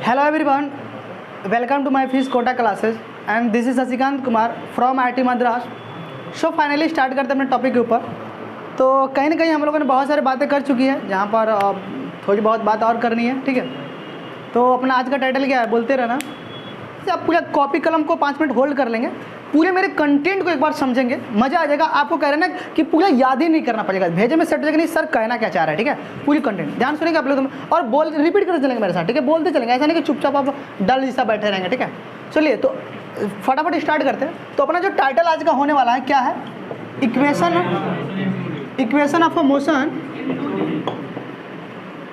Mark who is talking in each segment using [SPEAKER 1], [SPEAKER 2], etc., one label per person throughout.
[SPEAKER 1] Hello everyone, welcome to my fees quota classes and this is Sasikanth Kumar from IIT Madras. So finally start करते हैं अपने topic के ऊपर। तो कहीं ना कहीं हम लोगों ने बहुत सारी बातें कर चुकी है, जहाँ पर थोड़ी बहुत बात और करनी है, ठीक है। तो अपना आज का टाइटल क्या है, बोलते रहना। आप पूरा कॉपी कलम को 5 मिनट होल्ड कर लेंगे, पूरे मेरे कंटेंट को एक बार समझेंगे, मज़ा आ जाएगा। आपको कह रहे हैं ना कि पूरा याद ही नहीं करना पड़ेगा, भेजे में सेट हो जाएगा, नहीं सर कहना क्या चाह रहा है, ठीक है। पूरी कंटेंट ध्यान सुनेंगे आप लोग और बोल रिपीट करते चलेंगे मेरे साथ, ठीक है। बोलते चलेंगे, ऐसा नहीं कि चुपचाप आप डल जैसा बैठे रहेंगे, ठीक है। चलिए तो फटाफट स्टार्ट करते हैं। तो अपना जो टाइटल आज का होने वाला है क्या है, equation of motion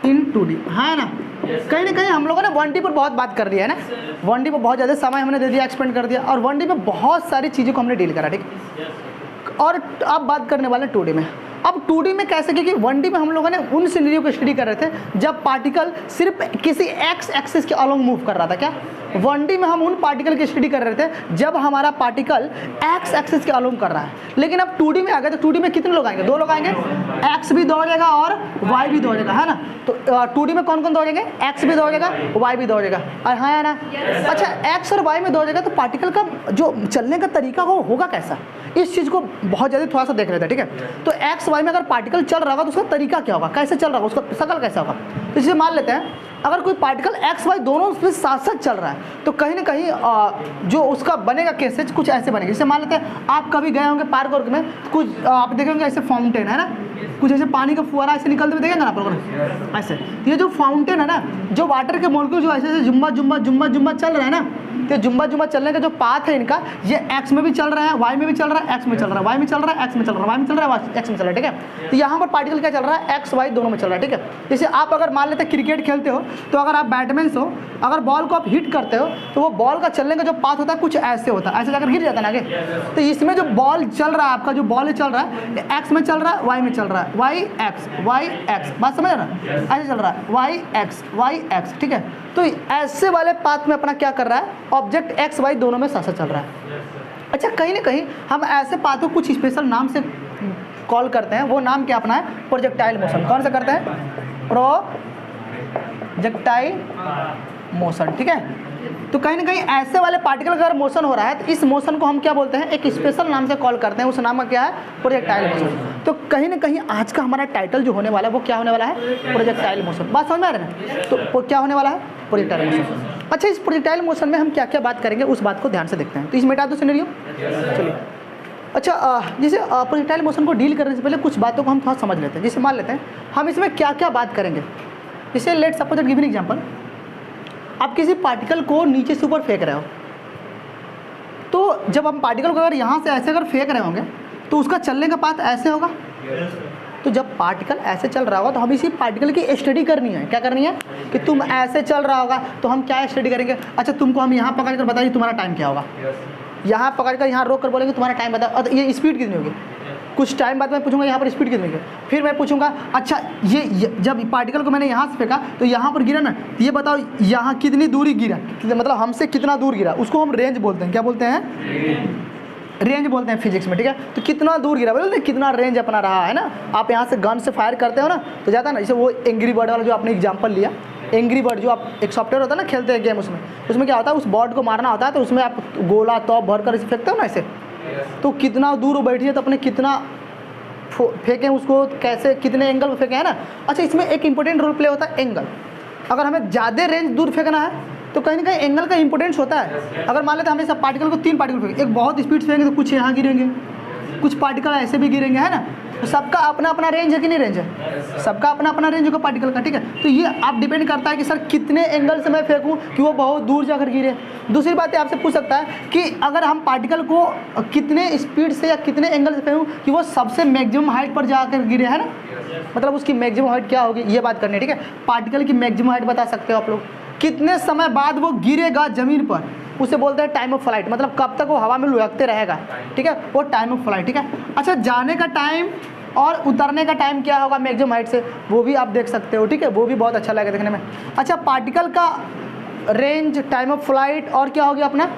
[SPEAKER 1] in 2D, है ना। कहीं ना कहीं हम लोगों ने 1D पर बहुत बात कर दी है ना, 1D पर बहुत ज़्यादा समय हमने दे दिया, एक्सपेंड कर दिया, और 1D में बहुत सारी चीज़ों को हमने डील करा, ठीक। और अब बात करने वाले 2D में। अब 2D में कैसे, क्योंकि 1D में हम लोगों ने उन सिनेरियो को स्टडी कर रहे थे जब पार्टिकल सिर्फ किसी एक्स एक्सिस के अलोंग मूव कर रहा था। क्या 1D में हम उन पार्टिकल की स्टडी कर रहे थे जब हमारा पार्टिकल एक्स एक्सिस के अलोंग कर रहा है। लेकिन अब 2D में आ गए, तो 2D में कितने लोग आएंगे, 2 लोग आएंगे, एक्स भी 2 हो जाएगा और वाई भी 2 हो जाएगा, है ना। तो 2D में कौन कौन 2 हो जाएंगे, एक्स भी 2 हो जाएगा, वाई भी 2 हो जाएगा, और हाँ है ना। अच्छा, एक्स और वाई में 2 हो जाएगा, तो पार्टिकल का जो चलने का तरीका होगा कैसा, इस चीज़ को बहुत ज़्यादा थोड़ा सा देख रहे थे, ठीक है। तो एक्स वाई में अगर पार्टिकल चल रहा होगा तो उसका तरीका क्या होगा, कैसे चल रहा होगा, उसका शकल कैसा होगा। तो इसे मान लेते हैं, अगर कोई पार्टिकल एक्स वाई दोनों उसमें साथ साथ चल रहा है, तो कहीं ना कहीं जो उसका बनेगा केसेज कुछ ऐसे बनेगा। जैसे मान लेते हैं आप कभी गए होंगे पार्क वार्क में, कुछ आप देखेंगे ऐसे फाउंटेन है ना, कुछ ऐसे पानी का फुहारा ऐसे निकलते हुए देखेंगे ना आप लोगों ने ऐसे। ये जो फाउंटेन है ना, जो वाटर के मॉलिक्यूल जो ऐसे जुम्बा जुम्बा जुम्बा जुम्बा चल रहा है ना, तो जुम्बा जुम्बा चलने का जो पाथ है इनका, ये एक्स में भी चल रहा है, वाई में भी चल रहा है, एक्स में चल रहा है, वाई में चल रहा है, एक्स में चल रहा है, वाई में चल रहा है, एक्स में चल रहा है, ठीक है। तो यहाँ पर पार्टिकल क्या चल रहा है, एक्स वाई दोनों में चल रहा है, ठीक है। जैसे आप अगर मान लेते हैं क्रिकेट खेलते हो, तो अगर आप बैटमैन हो, अगर बॉल को आप हिट करते हो, तो वो बॉल का चलने का जो पाथ होता है कुछ ऐसे होता है, ऐसे जाकर गिर जाता है ना आगे। तो इसमें जो बॉल चल रहा है, आपका जो बॉल चल रहा है, एक्स में चल रहा है, वाई में चल रहा है, वाई एक्स, बात समझ रहा है, ऐसे चल रहा है, वाई एक्स, ठीक है। तो ऐसे वाले पाथ में अपना क्या कर रहा है, ऑब्जेक्ट एक्स वाई दोनों में साथ साथ चल रहा है। अच्छा, कहीं ना कहीं हम ऐसे पाथ को कुछ स्पेशल नाम से कॉल करते हैं, वो नाम क्या अपना है, प्रोजेक्टाइल मोशन। कौन सा करते हैं, प्रोजेक्टाइल मोशन, ठीक है। तो कहीं ना कहीं ऐसे वाले पार्टिकल का अगर मोशन हो रहा है, तो इस मोशन को हम क्या बोलते हैं, एक स्पेशल नाम से कॉल करते हैं, उस नाम का क्या है, प्रोजेक्टाइल मोशन। तो कहीं ना कहीं आज का हमारा टाइटल जो होने वाला है वो क्या होने वाला है, प्रोजेक्टाइल मोशन। बात समझ में आ रहा है, तो क्या होने वाला है, प्रोजेक्टाइल मोशन। अच्छा, इस प्रोजेक्टाइल मोशन में हम क्या क्या बात करेंगे, उस बात को ध्यान से देखते हैं। तो इसमें मिटा दो सिनेरियो, चलिए। अच्छा, जैसे प्रोजेक्टाइल मोशन को डील करने से पहले कुछ बातों को हम थोड़ा समझ लेते हैं। जैसे मान लेते हैं हम इसमें क्या क्या बात करेंगे। जैसे let's suppose that give an example, आप किसी पार्टिकल को नीचे से ऊपर फेंक रहे हो, तो जब हम पार्टिकल को अगर यहाँ से ऐसे अगर फेंक रहे होंगे, तो उसका चलने का पाथ ऐसे होगा। तो जब पार्टिकल ऐसे चल रहा होगा, तो हम इसी पार्टिकल की स्टडी करनी है। क्या करनी है, कि तुम ऐसे चल रहा होगा, तो हम क्या स्टडी करेंगे। अच्छा, तुमको हम यहाँ पकड़ कर बताइए तुम्हारा टाइम क्या होगा, यहाँ पकड़ कर यहाँ रोक कर बोलेंगे तुम्हारा टाइम बताओ, और ये स्पीड कितनी होगी। कुछ टाइम बाद मैं पूछूंगा यहाँ पर स्पीड कितनी है, फिर मैं पूछूंगा अच्छा ये जब पार्टिकल को मैंने यहाँ से फेंका तो यहाँ पर गिरा ना, ये बताओ यहाँ कितनी दूरी गिरा, मतलब हमसे कितना दूर गिरा, उसको हम रेंज बोलते हैं। क्या बोलते हैं, रेंज बोलते हैं फिजिक्स में, ठीक है। तो कितना दूर गिरा, बोलते कितना रेंज अपना रहा है ना। आप यहाँ से गन से फायर करते हो ना, तो जाता है ना, जैसे वो एंग्री बर्ड वाला जो आपने एग्जाम्पल लिया, एंग्री बर्ड जो आप एक सॉफ्टवेयर होता है ना, खेलते हैं गेम, उसमें क्या होता है, उस बर्ड को मारना होता है, तो उसमें आप गोला तोप भर कर इसे फेंकते हो ना ऐसे, तो कितना दूर वो बैठी है, तो अपने कितना फेंकें उसको, कैसे कितने एंगल में फेंके, है ना। अच्छा, इसमें एक इंपॉर्टेंट रोल प्ले होता है एंगल। अगर हमें ज़्यादा रेंज दूर फेंकना है, तो कहीं ना कहीं एंगल का इंपॉर्टेंस होता है। अगर मान लेते हैं हमें सब पार्टिकल को 3 पार्टिकल फेंके, एक बहुत स्पीड से फेंकेंगे तो कुछ यहाँ गिरेंगे, कुछ पार्टिकल ऐसे भी गिरेंगे, है ना। तो सबका अपना अपना रेंज है कि नहीं, रेंज है, सबका अपना अपना रेंज होगा पार्टिकल का, ठीक है। तो ये आप डिपेंड करता है कि सर कितने एंगल से मैं फेंकूँ कि वो बहुत दूर जाकर गिरे। दूसरी बात है, आपसे पूछ सकता है कि अगर हम पार्टिकल को कितने स्पीड से या कितने एंगल से फेंकूँ कि वो सबसे मैक्सिमम हाइट पर जाकर गिरे, है ना, मतलब उसकी मैक्सिमम हाइट क्या होगी, ये बात करनी है, ठीक है। पार्टिकल की मैक्सिमम हाइट बता सकते हो आप लोग, कितने समय बाद वो गिरेगा ज़मीन पर, उसे बोलते हैं टाइम ऑफ फ्लाइट, मतलब कब तक वो हवा में लुढ़कते रहेगा, ठीक है, वो टाइम ऑफ फ्लाइट, ठीक है। अच्छा, जाने का टाइम और उतरने का टाइम क्या होगा मैक्सिमम हाइट से, वो भी आप देख सकते हो, ठीक है, वो भी बहुत अच्छा लगेगा देखने में। अच्छा, पार्टिकल का रेंज, टाइम ऑफ फ्लाइट, और क्या हो गया अपना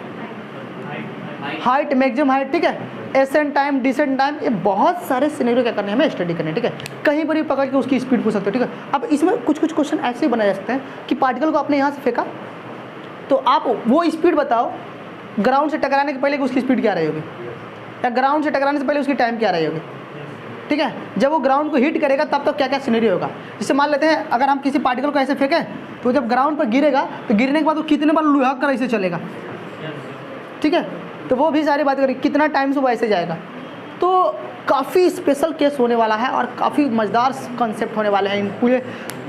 [SPEAKER 1] हाइट, मैक्सिमम हाइट, ठीक है, एसेंट टाइम, डिसेंट टाइम, ये बहुत सारे सिनेरियो क्या करने हैं, हमें स्टडी करने, ठीक है। कहीं पर भी पकड़ के उसकी स्पीड पूछ सकते हो, ठीक है। अब इसमें कुछ कुछ क्वेश्चन ऐसे ही बनाए जा सकते हैं कि पार्टिकल को आपने यहाँ से फेंका, तो आप वो स्पीड बताओ ग्राउंड से टकराने के पहले कि उसकी स्पीड क्या रही होगी, या ग्राउंड से टकराने से पहले उसकी टाइम क्या रही होगी। ठीक है, जब वो ग्राउंड को हिट करेगा तब तो क्या क्या सिनेरियो होगा। जैसे मान लेते हैं अगर हम किसी पार्टिकल को ऐसे फेंकें तो जब ग्राउंड पर गिरेगा तो गिरने के बाद वो कितने बार लुढ़क कर ऐसे चलेगा। ठीक है, तो वो भी सारी बातें करें, कितना टाइम से वो ऐसे जाएगा। तो काफ़ी स्पेशल केस होने वाला है और काफ़ी मज़ेदार कॉन्सेप्ट होने वाले हैं इन पूरे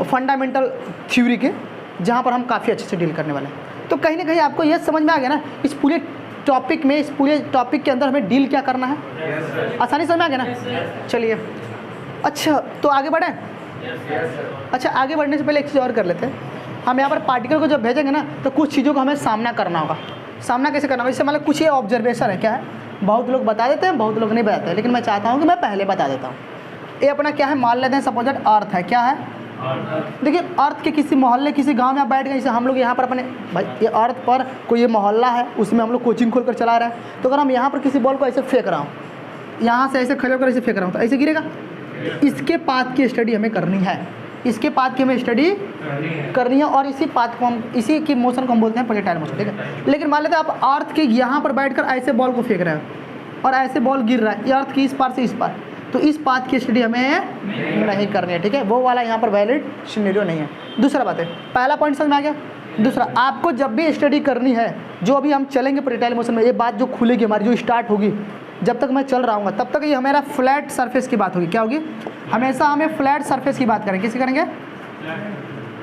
[SPEAKER 1] फंडामेंटल थ्योरी के, जहाँ पर हम काफ़ी अच्छे से डील करने वाले हैं। तो कहीं ना कहीं आपको ये समझ में आ गया ना इस पूरे टॉपिक में, इस पूरे टॉपिक के अंदर हमें डील क्या करना है, आसानी समझ में आ गया ना। चलिए अच्छा, तो आगे बढ़ें। अच्छा, आगे बढ़ने से पहले एक चीज़ और कर लेते हैं। हम यहाँ पर पार्टिकल को जब भेजेंगे ना तो कुछ चीज़ों का हमें सामना करना होगा। सामना कैसे करना होगा, जैसे मतलब कुछ ये ऑब्जर्वेशन है, क्या है, बहुत लोग बता देते हैं, बहुत लोग नहीं बताते हैं, लेकिन मैं चाहता हूँ कि मैं पहले बता देता हूँ। ये अपना क्या है, मान लेते हैं सपोज दैट अर्थ है, क्या है, देखिए अर्थ के किसी मोहल्ले किसी गांव में आप बैठ गए, जैसे हम लोग यहाँ पर अपने भाई ये अर्थ पर कोई ये मोहल्ला है, उसमें हम लोग कोचिंग खोल कर चला रहे हैं। तो अगर हम यहाँ पर किसी बॉल को ऐसे फेंक रहा हूँ, यहाँ से ऐसे खड़े होकर ऐसे फेंक रहा हूँ, तो ऐसे गिरेगा। इसके पाथ की स्टडी हमें करनी है, इसके पाथ की हमें स्टडी करनी है, और इसी पाथ को हम, इसी की मोशन को हम बोलते हैं प्रोजेक्टाइल मोशन। ठीक है, लेकिन मान लेते हैं आप अर्थ के यहाँ पर बैठकर ऐसे बॉल को फेंक रहे हो और ऐसे बॉल गिर रहा है, ये अर्थ की इस पार से इस पार, तो इस पाथ की स्टडी हमें नहीं करनी है। ठीक है, वो वाला यहाँ पर वैलिड सिनेरियो नहीं है। दूसरा बात है, पहला पॉइंट समझ में आ गया। दूसरा, आपको जब भी स्टडी करनी है, जो अभी हम चलेंगे प्रोजेक्टाइल मोशन में, ये बात जो खुलेगी हमारी, जो स्टार्ट होगी, जब तक मैं चल रहा हूँ तब तक ये हमारा फ्लैट सरफेस की बात होगी। क्या होगी, हमेशा हमें फ्लैट सरफेस की बात करेंगे। किसकी करेंगे,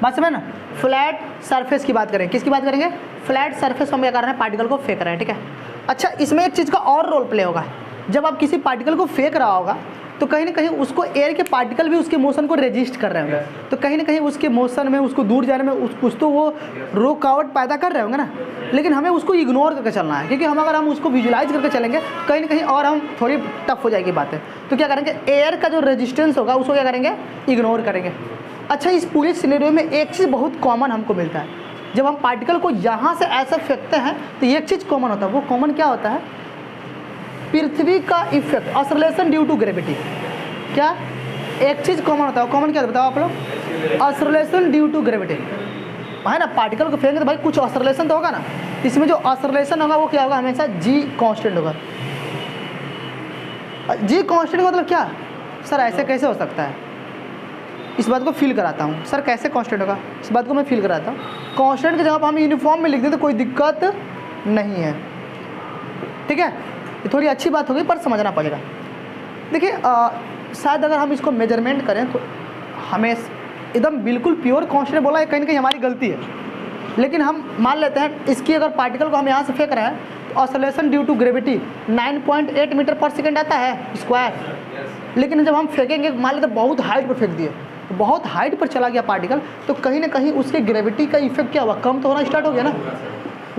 [SPEAKER 1] बात समझ ना, फ्लैट सरफेस की बात करेंगे। किसकी बात करेंगे, फ्लैट सरफेस हम क्या कर रहे हैं, पार्टिकल को फेंक रहे हैं। ठीक है, अच्छा इसमें एक चीज़ का और रोल प्ले होगा, जब आप किसी पार्टिकल को फेंक रहा होगा तो कहीं ना कहीं उसको एयर के पार्टिकल भी उसके मोशन को रेजिस्ट कर रहे होंगे, तो कहीं ना कहीं उसके मोशन में, उसको दूर जाने में कुछ तो वो रुकावट पैदा कर रहे होंगे ना। लेकिन हमें उसको इग्नोर करके चलना है, क्योंकि अगर हम उसको विजुलाइज करके चलेंगे कहीं ना कहीं और हम थोड़ी टफ हो जाएगी बातें। तो क्या करेंगे, एयर का जो रेजिस्टेंस होगा उसको क्या करेंगे, इग्नोर करेंगे। अच्छा, इस पूरे सिनेरियो में एक चीज़ बहुत कॉमन हमको मिलता है, जब हम पार्टिकल को यहाँ से ऐसा फेंकते हैं तो एक चीज़ कॉमन होता है। वो कॉमन क्या होता है, पृथ्वी का effect, oscillation due to gravity. क्या, एक चीज़ कॉमन होता है, कॉमन क्या बताओ आप लोग, ऑसिलेशन ड्यू टू ग्रेविटी है ना। पार्टिकल को फेंकेंगे तो भाई कुछ ऑसिलेशन तो होगा ना, इसमें जो ऑसिलेशन होगा वो क्या होगा, हमेशा जी कांस्टेंट होगा। जी कांस्टेंट का मतलब क्या, सर ऐसे कैसे हो सकता है, इस बात को फील कराता हूँ। सर कैसे कांस्टेंट होगा, इस बात को मैं फील कराता हूँ। कांस्टेंट की जगह हम यूनिफॉर्म में लिख दें तो कोई दिक्कत नहीं है। ठीक है, ये थोड़ी अच्छी बात होगी पर समझना पड़ेगा। देखिए शायद अगर हम इसको मेजरमेंट करें तो हमें एकदम बिल्कुल प्योर कांस्टेंट बोला है, कहीं ना कहीं हमारी गलती है। लेकिन हम मान लेते हैं इसकी अगर पार्टिकल को हम यहाँ से फेंक रहे हैं तो oscillation due to gravity 9.8 metre पर सेकेंड आता है स्क्वायर। लेकिन जब हम फेंकेंगे, मान लेते बहुत हाइट पर फेंक दिए, तो बहुत हाइट पर चला गया पार्टिकल, तो कहीं ना कहीं उसके ग्रेविटी का इफेक्ट क्या हुआ, कम तो होना स्टार्ट हो गया ना।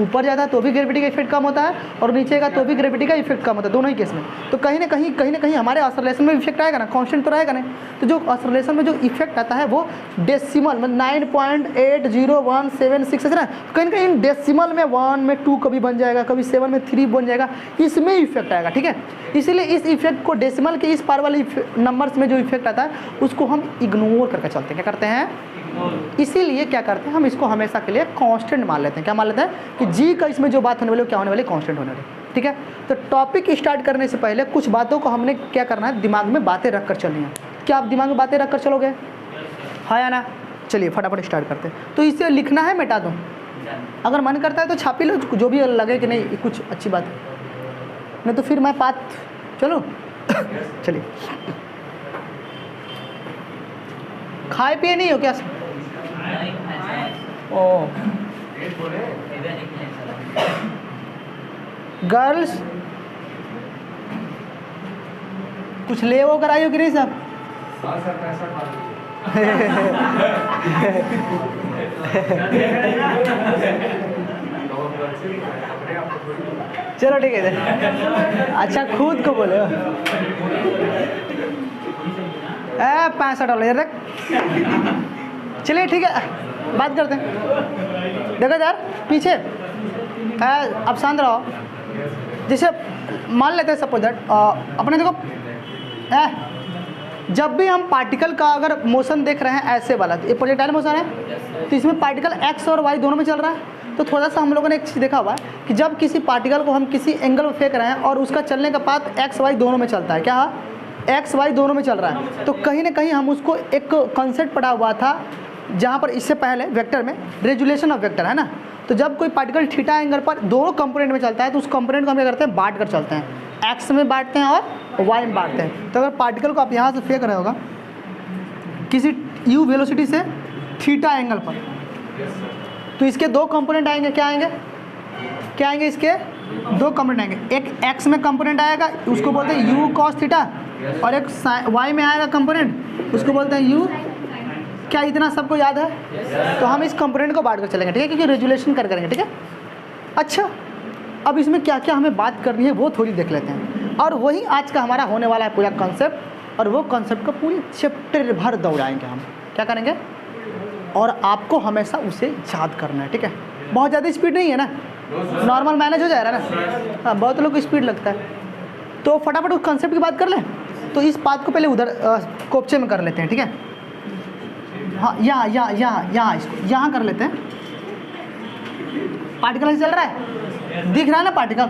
[SPEAKER 1] ऊपर जाता है तो भी ग्रेविटी का इफेक्ट कम होता है, और नीचे का तो भी ग्रेविटी का इफेक्ट कम होता है, दोनों ही केस में। तो कहीं ना कहीं हमारे ऑसिलेशन में इफेक्ट आएगा ना, कांस्टेंट तो रहेगा नहीं। तो जो ऑसिलेशन में जो इफेक्ट आता है वो डेसिमल में 9.80176 है ना, कहीं ना कहीं डेसिमल में 1 में 2 कभी बन जाएगा, कभी 7 में 3 बन जाएगा, इसमें इफेक्ट आएगा। ठीक है, इसीलिए इस इफेक्ट को डेसिमल के इस पार वाले नंबर्स में जो इफेक्ट आता है उसको हम इग्नोर करके चलते हैं। क्या करते हैं, इसीलिए क्या करते हैं, हम इसको हमेशा के लिए कांस्टेंट मान लेते हैं। क्या मान लेते हैं कि जी का इसमें जो बात होने वाली क्या होने वाली, कांस्टेंट होने वाली। ठीक है, तो टॉपिक स्टार्ट करने से पहले कुछ बातों को हमने क्या करना है, दिमाग में बातें रख कर चलनी है। क्या आप दिमाग में बातें रख कर चलोगे, हाँ या ना। चलिए फटाफट स्टार्ट करते हैं। तो इसे लिखना है, मिटा दूँ, अगर मन करता है तो छापी लो, जो भी लगे कि नहीं कुछ अच्छी बात है, नहीं तो फिर मैं बात, चलो चलिए। खाए पिए नहीं हो क्या, ओ गर्ल्स कुछ ले वो कराई हो कि नहीं साहब? चलो ठीक है, अच्छा खुद को बोले 65 रख। चलिए ठीक है, बात करते हैं। देखो यार पीछे अब शांत रहो। जैसे मान लेते हैं सपोज दैट अपने देखो जब भी हम पार्टिकल का अगर मोशन देख रहे हैं ऐसे वाला, तो ये प्रोजेक्टाइल मोशन है, तो इसमें पार्टिकल एक्स और वाई दोनों में चल रहा है। तो थोड़ा सा हम लोगों ने एक चीज़ देखा हुआ है कि जब किसी पार्टिकल को हम किसी एंगल में फेंक रहे हैं और उसका चलने का पाथ एक्स वाई दोनों में चलता है, क्या एक्स वाई दोनों में चल रहा है, तो कहीं ना कहीं हम उसको एक कॉन्सेप्ट पढ़ा हुआ था जहाँ पर इससे पहले वेक्टर में रेजुलेशन ऑफ वेक्टर है ना। तो जब कोई पार्टिकल थीटा एंगल पर दोनों कंपोनेंट में चलता है तो उस कंपोनेंट को हम क्या करते हैं, बांट कर चलते हैं, एक्स में बांटते हैं और वाई में बांटते हैं। तो अगर पार्टिकल को आप यहाँ से फेंक रहे होगा किसी यू वेलोसिटी से थीटा एंगल पर, तो इसके दो कंपोनेंट आएंगे, क्या आएंगे, क्या आएंगे, इसके दो कंपोनेंट आएंगे। एक एक्स में कंपोनेंट आएगा, उसको बोलते हैं यू कॉस थीटा, और एक वाई में आएगा कंपोनेंट, उसको बोलते हैं यू। क्या इतना सबको याद है? तो हम इस कंपोनेंट को बांट कर चलेंगे, ठीक है, क्योंकि रेजुलेशन करेंगे, ठीक है। अच्छा, अब इसमें क्या क्या हमें बात करनी है वो थोड़ी देख लेते हैं, और वही आज का हमारा होने वाला है पूरा कॉन्सेप्ट, और वो कॉन्सेप्ट को पूरी चैप्टर भर दौड़ाएंगे हम। क्या करेंगे? और आपको हमेशा उसे याद करना है, ठीक है। बहुत ज़्यादा स्पीड नहीं है ना, नॉर्मल मैनेज हो जाएगा ना। हाँ, बहुत लोग को स्पीड लगता है, तो फटाफट उस कॉन्सेप्ट की बात कर लें। तो इस बात को पहले उधर कोपचे में कर लेते हैं, ठीक है। हाँ, यहाँ इसको यहाँ कर लेते हैं। पार्टिकल ऐसे चल रहा है, दिख रहा है ना पार्टिकल,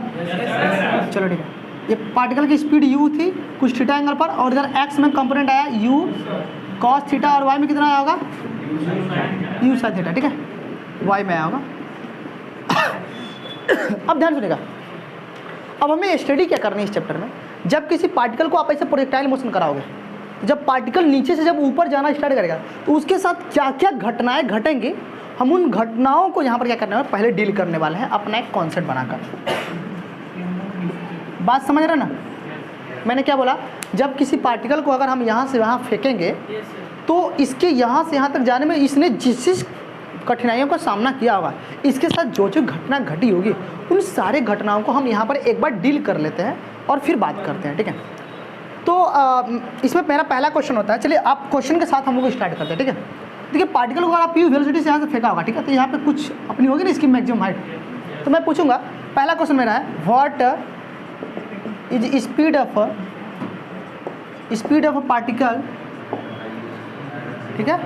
[SPEAKER 1] चलो ठीक है। ये पार्टिकल की स्पीड u थी कुछ थीटा एंगल पर, और इधर x में कंपोनेंट आया u cos थीटा, और y में कितना आया होगा, u sin थीटा, ठीक है, y में आया होगा। अब ध्यान सुनिएगा, अब हमें स्टडी क्या करनी है इस चैप्टर में। जब किसी पार्टिकल को आप ऐसे प्रोजेक्टाइल मोशन कराओगे, जब पार्टिकल नीचे से जब ऊपर जाना स्टार्ट करेगा तो उसके साथ क्या क्या घटनाएं घटेंगी, हम उन घटनाओं को यहाँ पर क्या करने वाले, पहले डील करने वाले हैं अपना एक कॉन्सेप्ट बनाकर। बात समझ रहे ना? मैंने क्या बोला, जब किसी पार्टिकल को अगर हम यहाँ से वहाँ फेंकेंगे तो इसके यहाँ से यहाँ तक जाने में इसने जिस कठिनाइयों का सामना किया होगा, इसके साथ जो जो घटना घटी होगी, उन सारे घटनाओं को हम यहाँ पर एक बार डील कर लेते हैं और फिर बात करते हैं, ठीक है। तो इसमें मेरा पहला क्वेश्चन होता है, चलिए आप क्वेश्चन के साथ हम लोग स्टार्ट करते हैं, ठीक है। देखिए, पार्टिकल को अगर आप यू वेलोसिटी से यहाँ से फेंका होगा, ठीक है, तो यहाँ पे कुछ अपनी होगी ना इसकी मैक्सिमम हाइट। तो मैं पूछूंगा, पहला क्वेश्चन मेरा है, what is speed of a particle, ठीक है,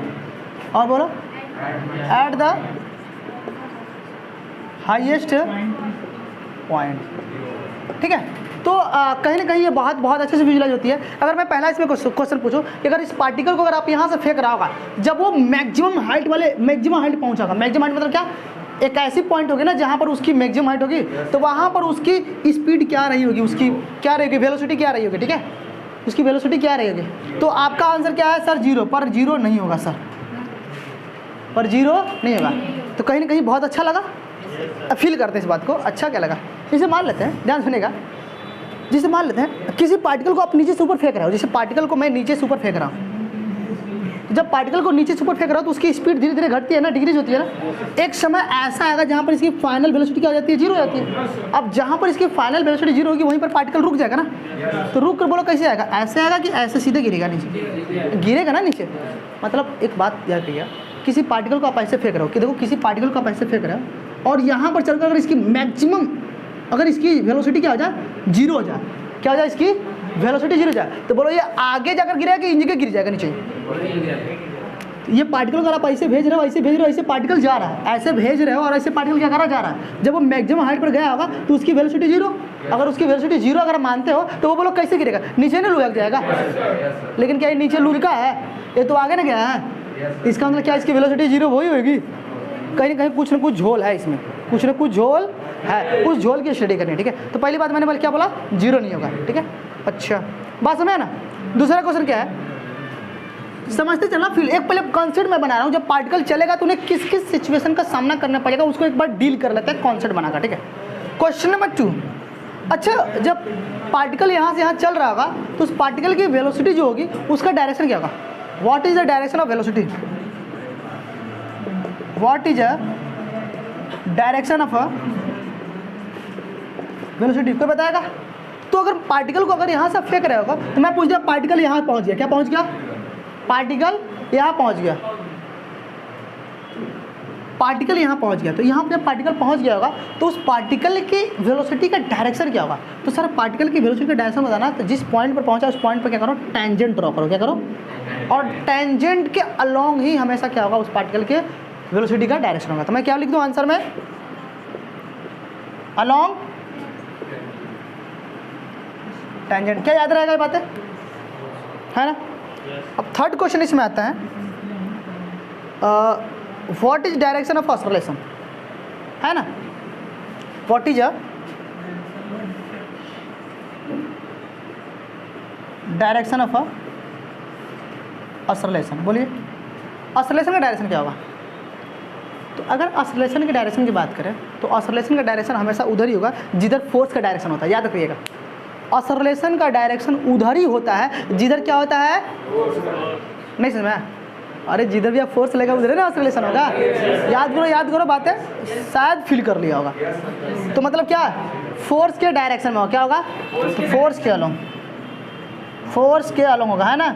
[SPEAKER 1] और बोलो एट द हाईएस्ट पॉइंट, ठीक है। तो कहीं ना कहीं ये बहुत अच्छे से विजुलाइज होती है। अगर मैं पहला इसमें क्वेश्चन पूछूं कि अगर इस पार्टिकल को अगर आप यहाँ से फेंक रहा होगा, जब वो मैक्सिमम हाइट पहुँचागा, मैक्सिमम हाइट मतलब क्या, एक ऐसी पॉइंट होगी ना जहाँ पर उसकी मैक्सिमम हाइट होगी, तो वहाँ पर उसकी स्पीड क्या रही होगी, उसकी क्या रहेगी, वेलोसिटी क्या रही होगी, ठीक है, उसकी वेलोसिटी क्या रही होगी। तो आपका आंसर क्या है सर, 0 पर 0 नहीं होगा सर, पर 0 नहीं होगा। तो कहीं ना कहीं बहुत अच्छा लगा, फील करते हैं इस बात को, अच्छा क्या लगा। इसे मान लेते हैं, ध्यान सुनेगा, जिसे मान लेते हैं किसी पार्टिकल को आप नीचे से ऊपर फेंक रहे हो, जैसे पार्टिकल को मैं नीचे से ऊपर फेंक रहा हूँ, जब पार्टिकल को नीचे से ऊपर फेंक रहा हो तो उसकी स्पीड धीरे धीरे घटती है ना, डिक्रीज होती है ना। एक समय ऐसा आएगा जहाँ पर इसकी फाइनल वेलोसिटी क्या हो जाती है, 0 हो जाती है। अब जहाँ पर इसकी फाइनल वेलोसिटी 0 होगी वहीं पर पार्टिकल रुक जाएगा ना। तो रुक कर बोलो कैसे आएगा, ऐसे आएगा कि ऐसे सीधे गिरेगा नीचे, गिरेगा ना नीचे। मतलब एक बात याद रखिएगा, किसी पार्टिकल को आप ऐसे फेंक रहे हो कि देखो किसी पार्टिकल को आप ऐसे फेंक रहे हो और यहाँ पर चलकर अगर इसकी मैक्सिमम, अगर इसकी वेलोसिटी क्या हो जाए, 0 हो जाए, क्या हो जाए, इसकी वेलोसिटी 0 हो जाए, तो बोलो ये आगे जाकर गिरेगा कि इंजन के गिर जाएगा नीचे। ये पार्टिकल अगर आप ऐसे भेज रहे हो, ऐसे भेज रहे हो, ऐसे पार्टिकल जा रहा है, ऐसे भेज रहे हो और ऐसे पार्टिकल क्या कर रहा जा रहा है, जब वो मैक्सिमम हाइट पर गया होगा तो उसकी वेलोसिटी 0। अगर उसकी वेलोसिटी 0 अगर मानते हो तो वो बोलो कैसे गिरेगा, नीचे नहीं लुढ़क जाएगा। लेकिन क्या ये नीचे लुढ़का है, ये तो आगे ना गया है, इसका मतलब क्या इसकी वेलोसिटी 0 वही होगी। कहीं ना कहीं कुछ ना कुछ झोल है इसमें, कुछ ना कुछ झोल है, उस झोल की स्टडी करनी है, ठीक है। तो पहली बात मैंने क्या बोला, 0 नहीं होगा, ठीक है। अच्छा बात समझ ना। दूसरा क्वेश्चन क्या है, समझते चलना, फिर एक पहले कॉन्सेप्ट मैं बना रहा हूँ, जब पार्टिकल चलेगा तो उन्हें किस किस सिचुएशन का सामना करना पड़ेगा उसको एक बार डील कर लेते हैं कॉन्सेप्ट बनाकर, ठीक है। क्वेश्चन नंबर 2, अच्छा जब पार्टिकल यहाँ से यहाँ चल रहा होगा तो उस पार्टिकल की वेलोसिटी जो होगी उसका डायरेक्शन क्या होगा, what is the direction of velocity, what is a direction of velocity, कोई बताएगा। तो अगर पार्टिकल को अगर यहाँ से फेंक रहे होगा तो मैं पूछ दिया पार्टिकल यहाँ पहुँच गया, क्या पहुँच गया, पार्टिकल यहाँ पहुँच गया, पार्टिकल यहाँ पहुँच गया। तो यहाँ पे पार्टिकल पहुँच गया होगा तो उस पार्टिकल की वेलोसिटी का डायरेक्शन क्या होगा। तो सर पार्टिकल की वेलोसिटी का डायरेक्शन बताना, तो जिस पॉइंट पर पहुँचा उस पॉइंट पर क्या करो, टेंजेंट ड्रॉ करो, क्या करो, और टेंजेंट के अलोंग ही हमेशा क्या होगा, उस पार्टिकल के वेलोसिटी का डायरेक्शन होगा। तो मैं क्या लिख दूँ आंसर में, अलोंग टेंजेंट। क्या याद रहेगा ये बातें, है ना। अब थर्ड क्वेश्चन इसमें आता है, what is direction of oscillation, है ना। What is a direction of oscillation, बोलिए ऑस्लेशन का डायरेक्शन क्या होगा। तो अगर ऑस्लेशन की डायरेक्शन की बात करें तो ऑस्लेशन का डायरेक्शन हमेशा उधर ही होगा जिधर फोर्स का डायरेक्शन होता है, याद रखिएगा। ऑस्लेशन का डायरेक्शन उधर ही होता है जिधर क्या होता है, नहीं समझ में, अरे जिधर भी आप फोर्स लेगा उधर ना ऑस्लेशन होगा। याद करो बातें, शायद फील कर लिया होगा। तो मतलब क्या, फोर्स के डायरेक्शन में होगा, क्या होगा, तो फोर्स के अलोंग होगा, है ना,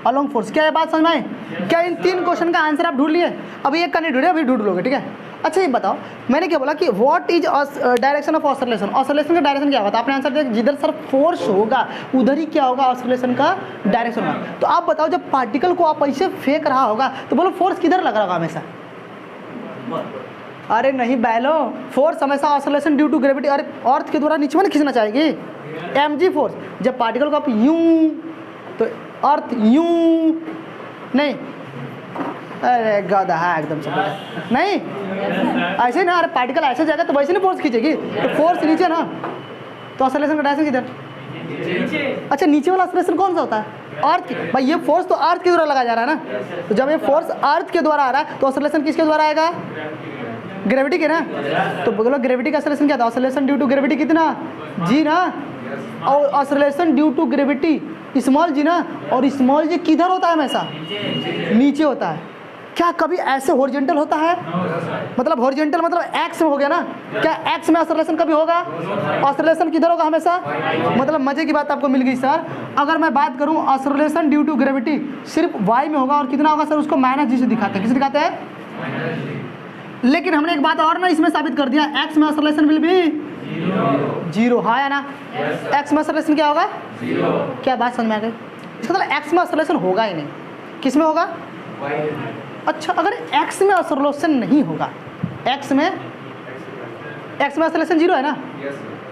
[SPEAKER 1] अलोंग फोर्स। क्या ये बात समझ में आई? क्या इन 3 क्वेश्चन का आंसर आप ढूंढ लिए? अभी एक का नहीं ढूंढे, अभी ढूंढ लोगे, ठीक है। अच्छा ये बताओ, मैंने क्या बोला कि what is direction of oscillation, oscillation का डायरेक्शन क्या होता है। आपने आंसर दिया जिधर सर फोर्स होगा उधर ही क्या होगा, ऑस्लेशन का डायरेक्शन होगा। तो आप बताओ, जब पार्टिकल को आप ऐसे फेंक रहा होगा तो बोलो फोर्स किधर लग रहा होगा हमेशा। अरे नहीं बैलो, फोर्स हमेशा ऑस्लेशन ड्यू टू ग्रेविटी, अरे अर्थ के द्वारा नीचे में खींचना चाहेगी, mg फोर्स। जब पार्टिकल को आप यूं, तो अर्थ यूं नहीं, अरे गधा है एकदम से नहीं, ऐसे ना, अरे पार्टिकल ऐसे जाएगा तो वैसे नहीं फोर्स खींचेगी, तो फोर्स नीचे ना, तो ऑस्लेशन का डायरेक्शन किधर। अच्छा नीचे वाला ऑस्लेशन कौन सा होता है, अर्थ। भाई ये फोर्स तो अर्थ के द्वारा लगाया जा रहा है ना, तो जब ये फोर्स अर्थ के द्वारा आ रहा है तो ऑस्लेशन किसके द्वारा आएगा, ग्रेविटी के ना। तो बोलो ग्रेविटी का ऑस्लेशन क्या था, ऑस्लेशन ड्यू टू ग्रेविटी कितना, जी ना, और oscillation due to gravity small g ना, और स्मॉल जी किधर होता है हमेशा, नीचे होता है। क्या कभी ऐसे हॉरिजॉन्टल होता है, मतलब हॉरिजॉन्टल मतलब एक्स में हो गया ना, क्या एक्स में ऑस्लेशन कभी होगा, ऑस्लेशन किधर होगा हमेशा। मतलब मजे की बात आपको मिल गई सर। अगर मैं बात करूं ऑस्लेशन ड्यू टू ग्रेविटी सिर्फ वाई में होगा, और कितना होगा सर, उसको माइनस जी से दिखाते हैं, किसे दिखाते हैं। लेकिन हमने एक बात और ना इसमें साबित कर दिया, एक्स में ऑस्लेशन विल बी जीरो, हाँ या ना, एक्स में ऑस्लेशन क्या होगा, क्या बात समझ में आ गई। इसका मतलब एक्स में ऑस्लेशन होगा ही नहीं, किस में होगा। अच्छा अगर एक्स में ऑस्लेशन नहीं होगा, एक्स में ऑस्लेशन जीरो है ना,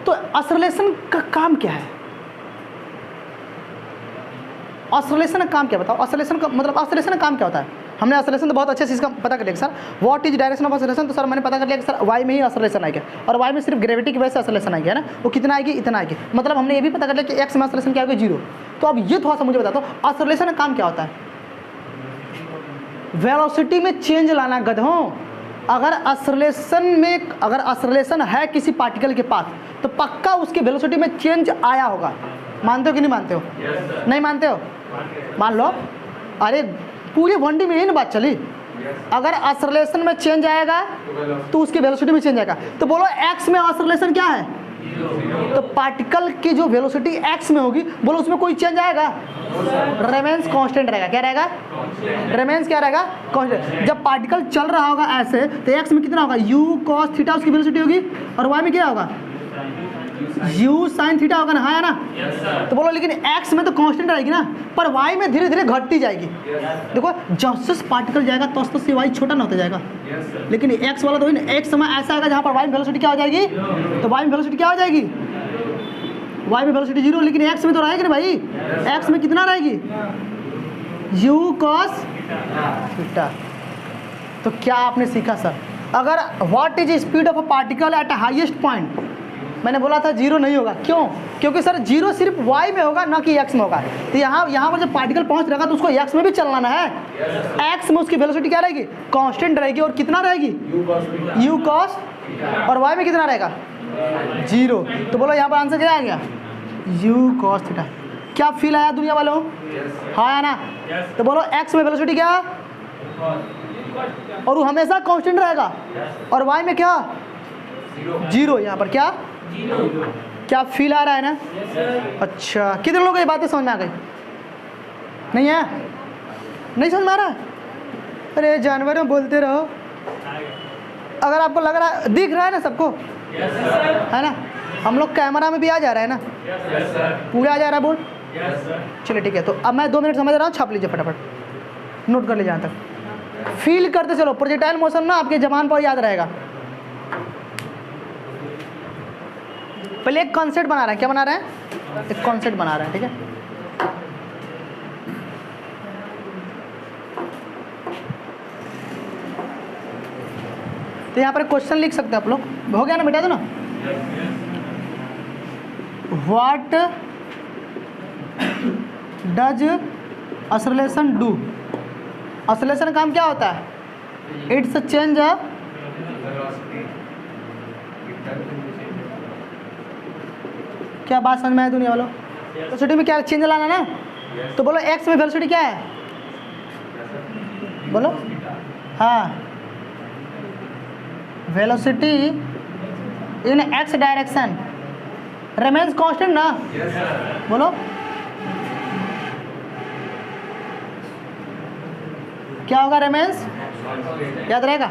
[SPEAKER 1] तो ऑस्लेशन का काम क्या है, ऑस्लेशन का काम क्या बताओ, ऑस्लेशन का मतलब ऑस्लेशन का काम क्या होता है। हमने ऑस्लेशन तो बहुत अच्छे से इसका पता कर लिया sir, what is direction of oscillation, तो सर मैंने पता कर लिया कि सर वाई में ही ऑस्लेशन आएगा, और वाई में सिर्फ ग्रेविटी की वजह से ऑस्लेशन आएगा ना, वो कितना आएगी, इतना आएगी। मतलब हमने ये भी पता कर लिया कि एक्स में ऑस्लेशन क्या होगा, जीरो। तो अब ये थोड़ा सा मुझे बता दो, ऑस्लेशन का काम क्या होता है, वेलोसिटी में चेंज लाना गधों। अगर ऑस्लेशन है किसी पार्टिकल के पास तो पक्का उसकी वेलोसिटी में चेंज आया होगा, मानते हो कि नहीं मानते हो, नहीं मानते हो, मान लो। अरे पूरी 1D में यही ना बात चली, अगर ऑस्लेशन में चेंज आएगा तो उसकी वेलोसिटी में चेंज आएगा। तो बोलो एक्स में ऑस्लेशन क्या है, तो पार्टिकल की जो वेलोसिटी एक्स में होगी, बोलो उसमें कोई चेंज आएगा, रिमेंस कांस्टेंट रहेगा। क्या रहेगा, रिमेंस क्या रहेगा, कांस्टेंट। जब पार्टिकल चल रहा होगा ऐसे तो एक्स में कितना होगा, यू कॉस थीटा उसकी वेलोसिटी होगी, और वाई में क्या होगा, यू साइन थीटा होगा ना, हाँ या ना। तो बोलो लेकिन एक्स में तो कांस्टेंट रहेगी ना, पर वाई में धीरे धीरे घटती जाएगी। देखो जैसे पार्टिकल जाएगा तो से वाई छोटा ना होता जाएगा, लेकिन एक्स वाला तो एक समय ऐसा आएगा जहाँ पर वाई में वेलोसिटी क्या हो जाएगी, तो वाई में वेलोसिटी क्या हो जाएगी, वाई में वेलोसिटी जीरो, लेकिन एक्स में तो रहेगी ना भाई, एक्स में कितना रहेगी, यू कॉस थीटा। तो क्या आपने सीखा सर, अगर what is speed of a particle at a highest point, मैंने बोला था जीरो नहीं होगा, क्यों, क्योंकि सर जीरो सिर्फ वाई में होगा ना कि एक्स में होगा। तो यहाँ पर जब पार्टिकल पहुँच रहेगा तो उसको एक्स में भी चलाना है, एक्स में उसकी वेलोसिटी क्या रहेगी, कांस्टेंट रहेगी, और कितना रहेगी, यू कॉस, और वाई में कितना रहेगा, जीरो। तो बोलो यहाँ पर आंसर क्या आ गया, यू कॉस थीटा। क्या फील आया दुनिया वालों, हाँ या ना। तो बोलो एक्स में वेलोसिटी क्या, और वो हमेशा कांस्टेंट रहेगा, और वाई में क्या, जीरो। यहाँ पर क्या, क्या फील आ रहा है ना। अच्छा कितने लोगों को ये बातें समझ में आ गई, नहीं है, नहीं समझ में आ रहा। अरे जानवर में बोलते रहो, अगर आपको लग रहा है, दिख रहा है ना सबको, है ना, हम लोग कैमरा में भी आ जा रहा है ना, पूरा आ जा रहा है बोर्ड। चलिए ठीक है, तो अब मैं 2 मिनट समझ रहा हूँ, छाप लीजिए फटाफट, नोट कर लीजिए। यहाँ तक फील करते चलो, प्रोजेक्टाइल मोशन ना आपके जबान पर याद रहेगा, पहले एक कॉन्सेप्ट बना रहा है, क्या बना रहा है, एक कॉन्सेप्ट बना रहा है, ठीक है। तो यहाँ पर क्वेश्चन लिख सकते हैं आप लोग, हो गया ना, बेटा दो ना। What does oscillation do? Oscillation काम क्या होता है? इट्स चेंज क्या बात समझ में आया दुनिया वालों? वेलोसिटी में क्या चेंज लाना ना, तो बोलो एक्स में वेलोसिटी क्या है, बोलो। हाँ, वेलोसिटी इन एक्स डायरेक्शन रिमेन्स कांस्टेंट ना, बोलो। क्या होगा, रिमेन्स, याद रहेगा,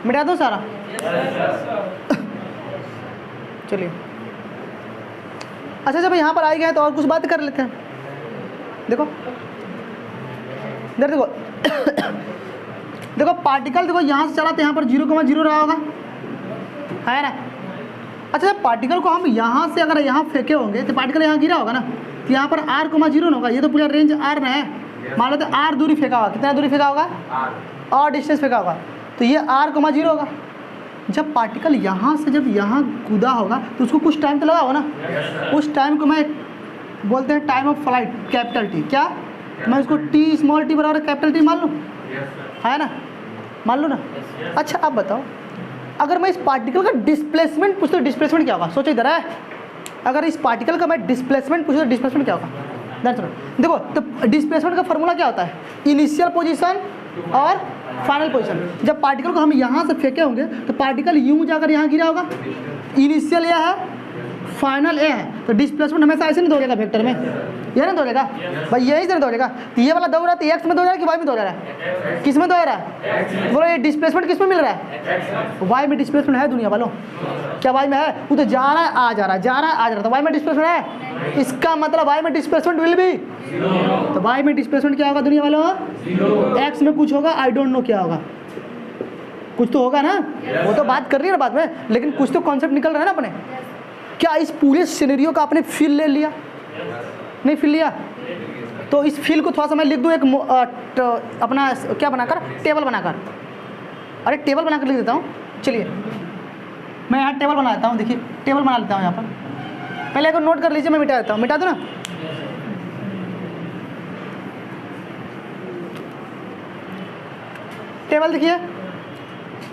[SPEAKER 1] मिटा दो सारा। चलिए, अच्छा जब यहाँ पर आई गए तो और कुछ बात कर लेते हैं। देखो इधर देखो देखो पार्टिकल, देखो यहाँ से चला तो यहाँ पर 0,0 रहा होगा, है ना। अच्छा जब पार्टिकल को हम यहाँ से अगर यहाँ फेंके होंगे तो पार्टिकल यहाँ गिरा होगा ना, तो यहाँ पर r,0 होगा। ये तो पूरा रेंज r ना है, मान लो तो r दूरी फेंका होगा, कितना दूरी फेंका होगा, और डिस्टेंस फेंका होगा, तो ये r,0 होगा। जब पार्टिकल यहाँ से जब यहाँ कूदा होगा तो उसको कुछ टाइम तो लगा होगा ना, उस टाइम को मैं बोलते हैं time of flight, capital T. क्या मैं उसको टी स्मॉल टी बराबर कैपिटल टी मान लूँ, है ना, मान लो ना। अच्छा अब बताओ, अगर मैं इस पार्टिकल का डिस्प्लेसमेंट पूछता, डिस्प्लेसमेंट क्या होगा, सोचो इधर है। अगर इस पार्टिकल का मैं डिस्प्लेसमेंट पूछता, डिस्प्लेसमेंट क्या होगा, देखो तो डिस्प्लेसमेंट का फॉर्मूला क्या होता है, इनिशियल पोजीशन और फाइनल पोजीशन। जब पार्टिकल को हम यहाँ से फेंके होंगे तो पार्टिकल यूं जाकर यहाँ गिरा होगा, इनिशियल ये है, फाइनल ए है, तो डिस्प्लेसमेंट हमेशा ऐसे नहीं दौड़ेगा वेक्टर में, ये नहीं दौड़ेगा भाई, यही से दौड़ेगा। तो ये वाला दौड़ रहा है तो एक्स में दौड़ रहा है कि वाई में दौड़ रहा है, किस में दौड़ रहा है, बोलो ये डिस्प्लेसमेंट किस में मिल रहा है, वाई में डिस्प्लेसमेंट है दुनिया वालों, क्या वाई में है, वो तो जा रहा है आ जा रहा है, जा रहा है आ जा रहा है, तो वाई में डिस्प्लेसमेंट है, इसका मतलब वाई में डिस्प्लेसमेंट विल भी, तो वाई में डिस्प्लेसमेंट क्या होगा दुनिया वालों, एक्स में कुछ होगा, आई डोंट नो क्या होगा, कुछ तो होगा ना, वो तो बात कर रही है ना बाद में, लेकिन कुछ तो कॉन्सेप्ट निकल रहा है ना अपने। क्या इस पूरे सिनेरियो का आपने फील ले लिया, नहीं फील लिया, तो इस फील को थोड़ा सा मैं लिख दूँ एक अपना क्या बनाकर, टेबल बनाकर, अरे टेबल बनाकर लिख देता हूँ। चलिए मैं यहाँ टेबल बना लेता हूँ, देखिए टेबल बना लेता हूँ यहाँ पर, पहले अगर नोट कर लीजिए, मैं मिटा देता हूँ, मिटा दो ना। टेबल देखिए,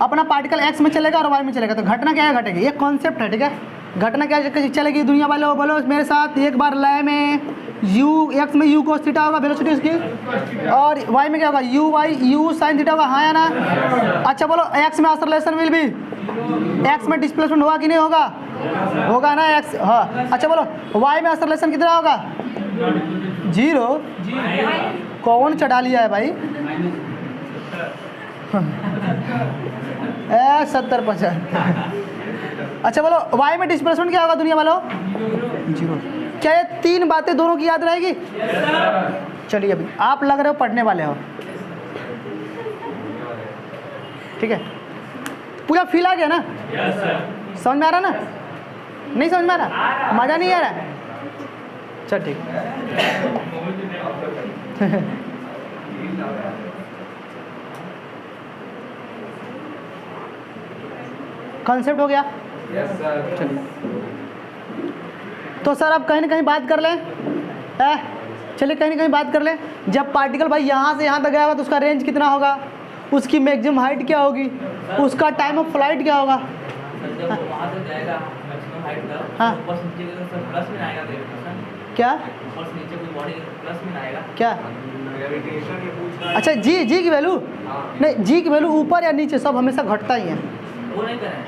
[SPEAKER 1] अपना पार्टिकल एक्स में चलेगा और वाई में चलेगा, तो घटना क्या है, घटेगी, ये कॉन्सेप्ट है, ठीक है। घटना क्या चलेगी दुनिया वालों, बोलो मेरे साथ एक बार, लय में u, एक्स में u cos थीटा होगा वेलोसिटी उसकी, और y में क्या होगा, u sin थीटा होगा, हाँ या ना। अच्छा बोलो x में ऑसिलेशन विल भी, x में डिस्प्लेसमेंट होगा कि नहीं होगा, होगा ना x, हाँ। अच्छा बोलो y में ऑसिलेशन कितना होगा, 0, कौन चढ़ा लिया है भाई 70-75। अच्छा बोलो y में डिस्प्लेसमेंट क्या होगा दुनिया वालों, 0। क्या ये तीन बातें दोनों की याद रहेगी, चलिए अभी आप लग रहे हो पढ़ने वाले हो, ठीक है, पूरा फील आ गया ना, समझ में आ रहा ना, नहीं समझ में आ रहा, मज़ा नहीं आ रहा, चल ठीक कॉन्सेप्ट हो गया, चलिए। तो सर अब कहीं ना कहीं बात कर लें, चलिए कहीं ना कहीं बात कर लें। जब पार्टिकल भाई यहाँ से यहाँ तक गया होगा तो उसका रेंज कितना होगा, उसकी मैक्सिमम हाइट क्या होगी, उसका टाइम ऑफ फ्लाइट क्या होगा, हाँ क्या क्या, अच्छा जी की वैल्यू नहीं, जी की वैल्यू ऊपर या नीचे सब हमेशा घटता ही है,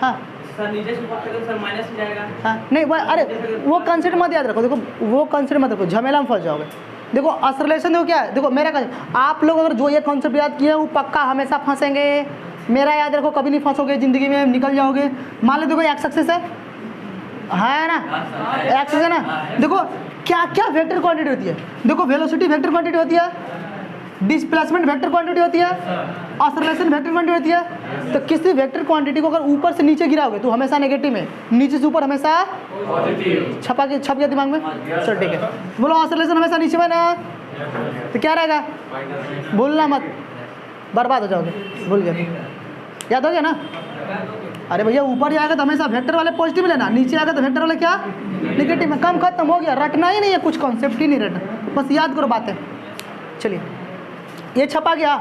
[SPEAKER 1] हाँ
[SPEAKER 2] सर नीचे से ऊपर तक सर माइनस हो जाएगा,
[SPEAKER 1] हाँ नहीं वो, अरे वो कंसेप्ट मत याद रखो, देखो वो कंसेप्ट मत रखो, झमेला में फंस जाओगे। देखो ऑसिलेशन देखो क्या है, देखो मेरा आप लोग अगर जो ये कॉन्सेप्ट याद किए वो पक्का हमेशा फंसेंगे, मेरा याद रखो कभी नहीं फंसोगे ज़िंदगी में, निकल जाओगे। मान लो देखो एक्स एक्सिस है ना, एक्स है ना, देखो क्या क्या वेक्टर क्वांटिटी होती है, देखो वेलोसिटी वेक्टर क्वांटिटी होती है, डिस्प्लेसमेंट वेक्टर क्वांटिटी होती है, एक्सेलरेशन वेक्टर क्वांटिटी होती है। तो किसी वेक्टर क्वांटिटी को अगर ऊपर से नीचे गिराओगे तो हमेशा नेगेटिव में, नीचे से ऊपर हमेशा छप गया दिमाग में। चलो ठीक है, बोलो एक्सेलरेशन हमेशा नीचे में ना, तो क्या रहेगा, भूलना मत, बर्बाद हो जाओगे, भूल गए, याद हो गया ना। अरे भैया ऊपर जाएगा तो हमेशा वेक्टर वाले पॉजिटिव लेना, नीचे आएगा तो वेक्टर वाले क्या नेगेटिव में, काम खत्म हो गया, रटना ही नहीं है, कुछ कॉन्सेप्ट ही नहीं रटना, बस याद करो बातें। चलिए ये छपा गया,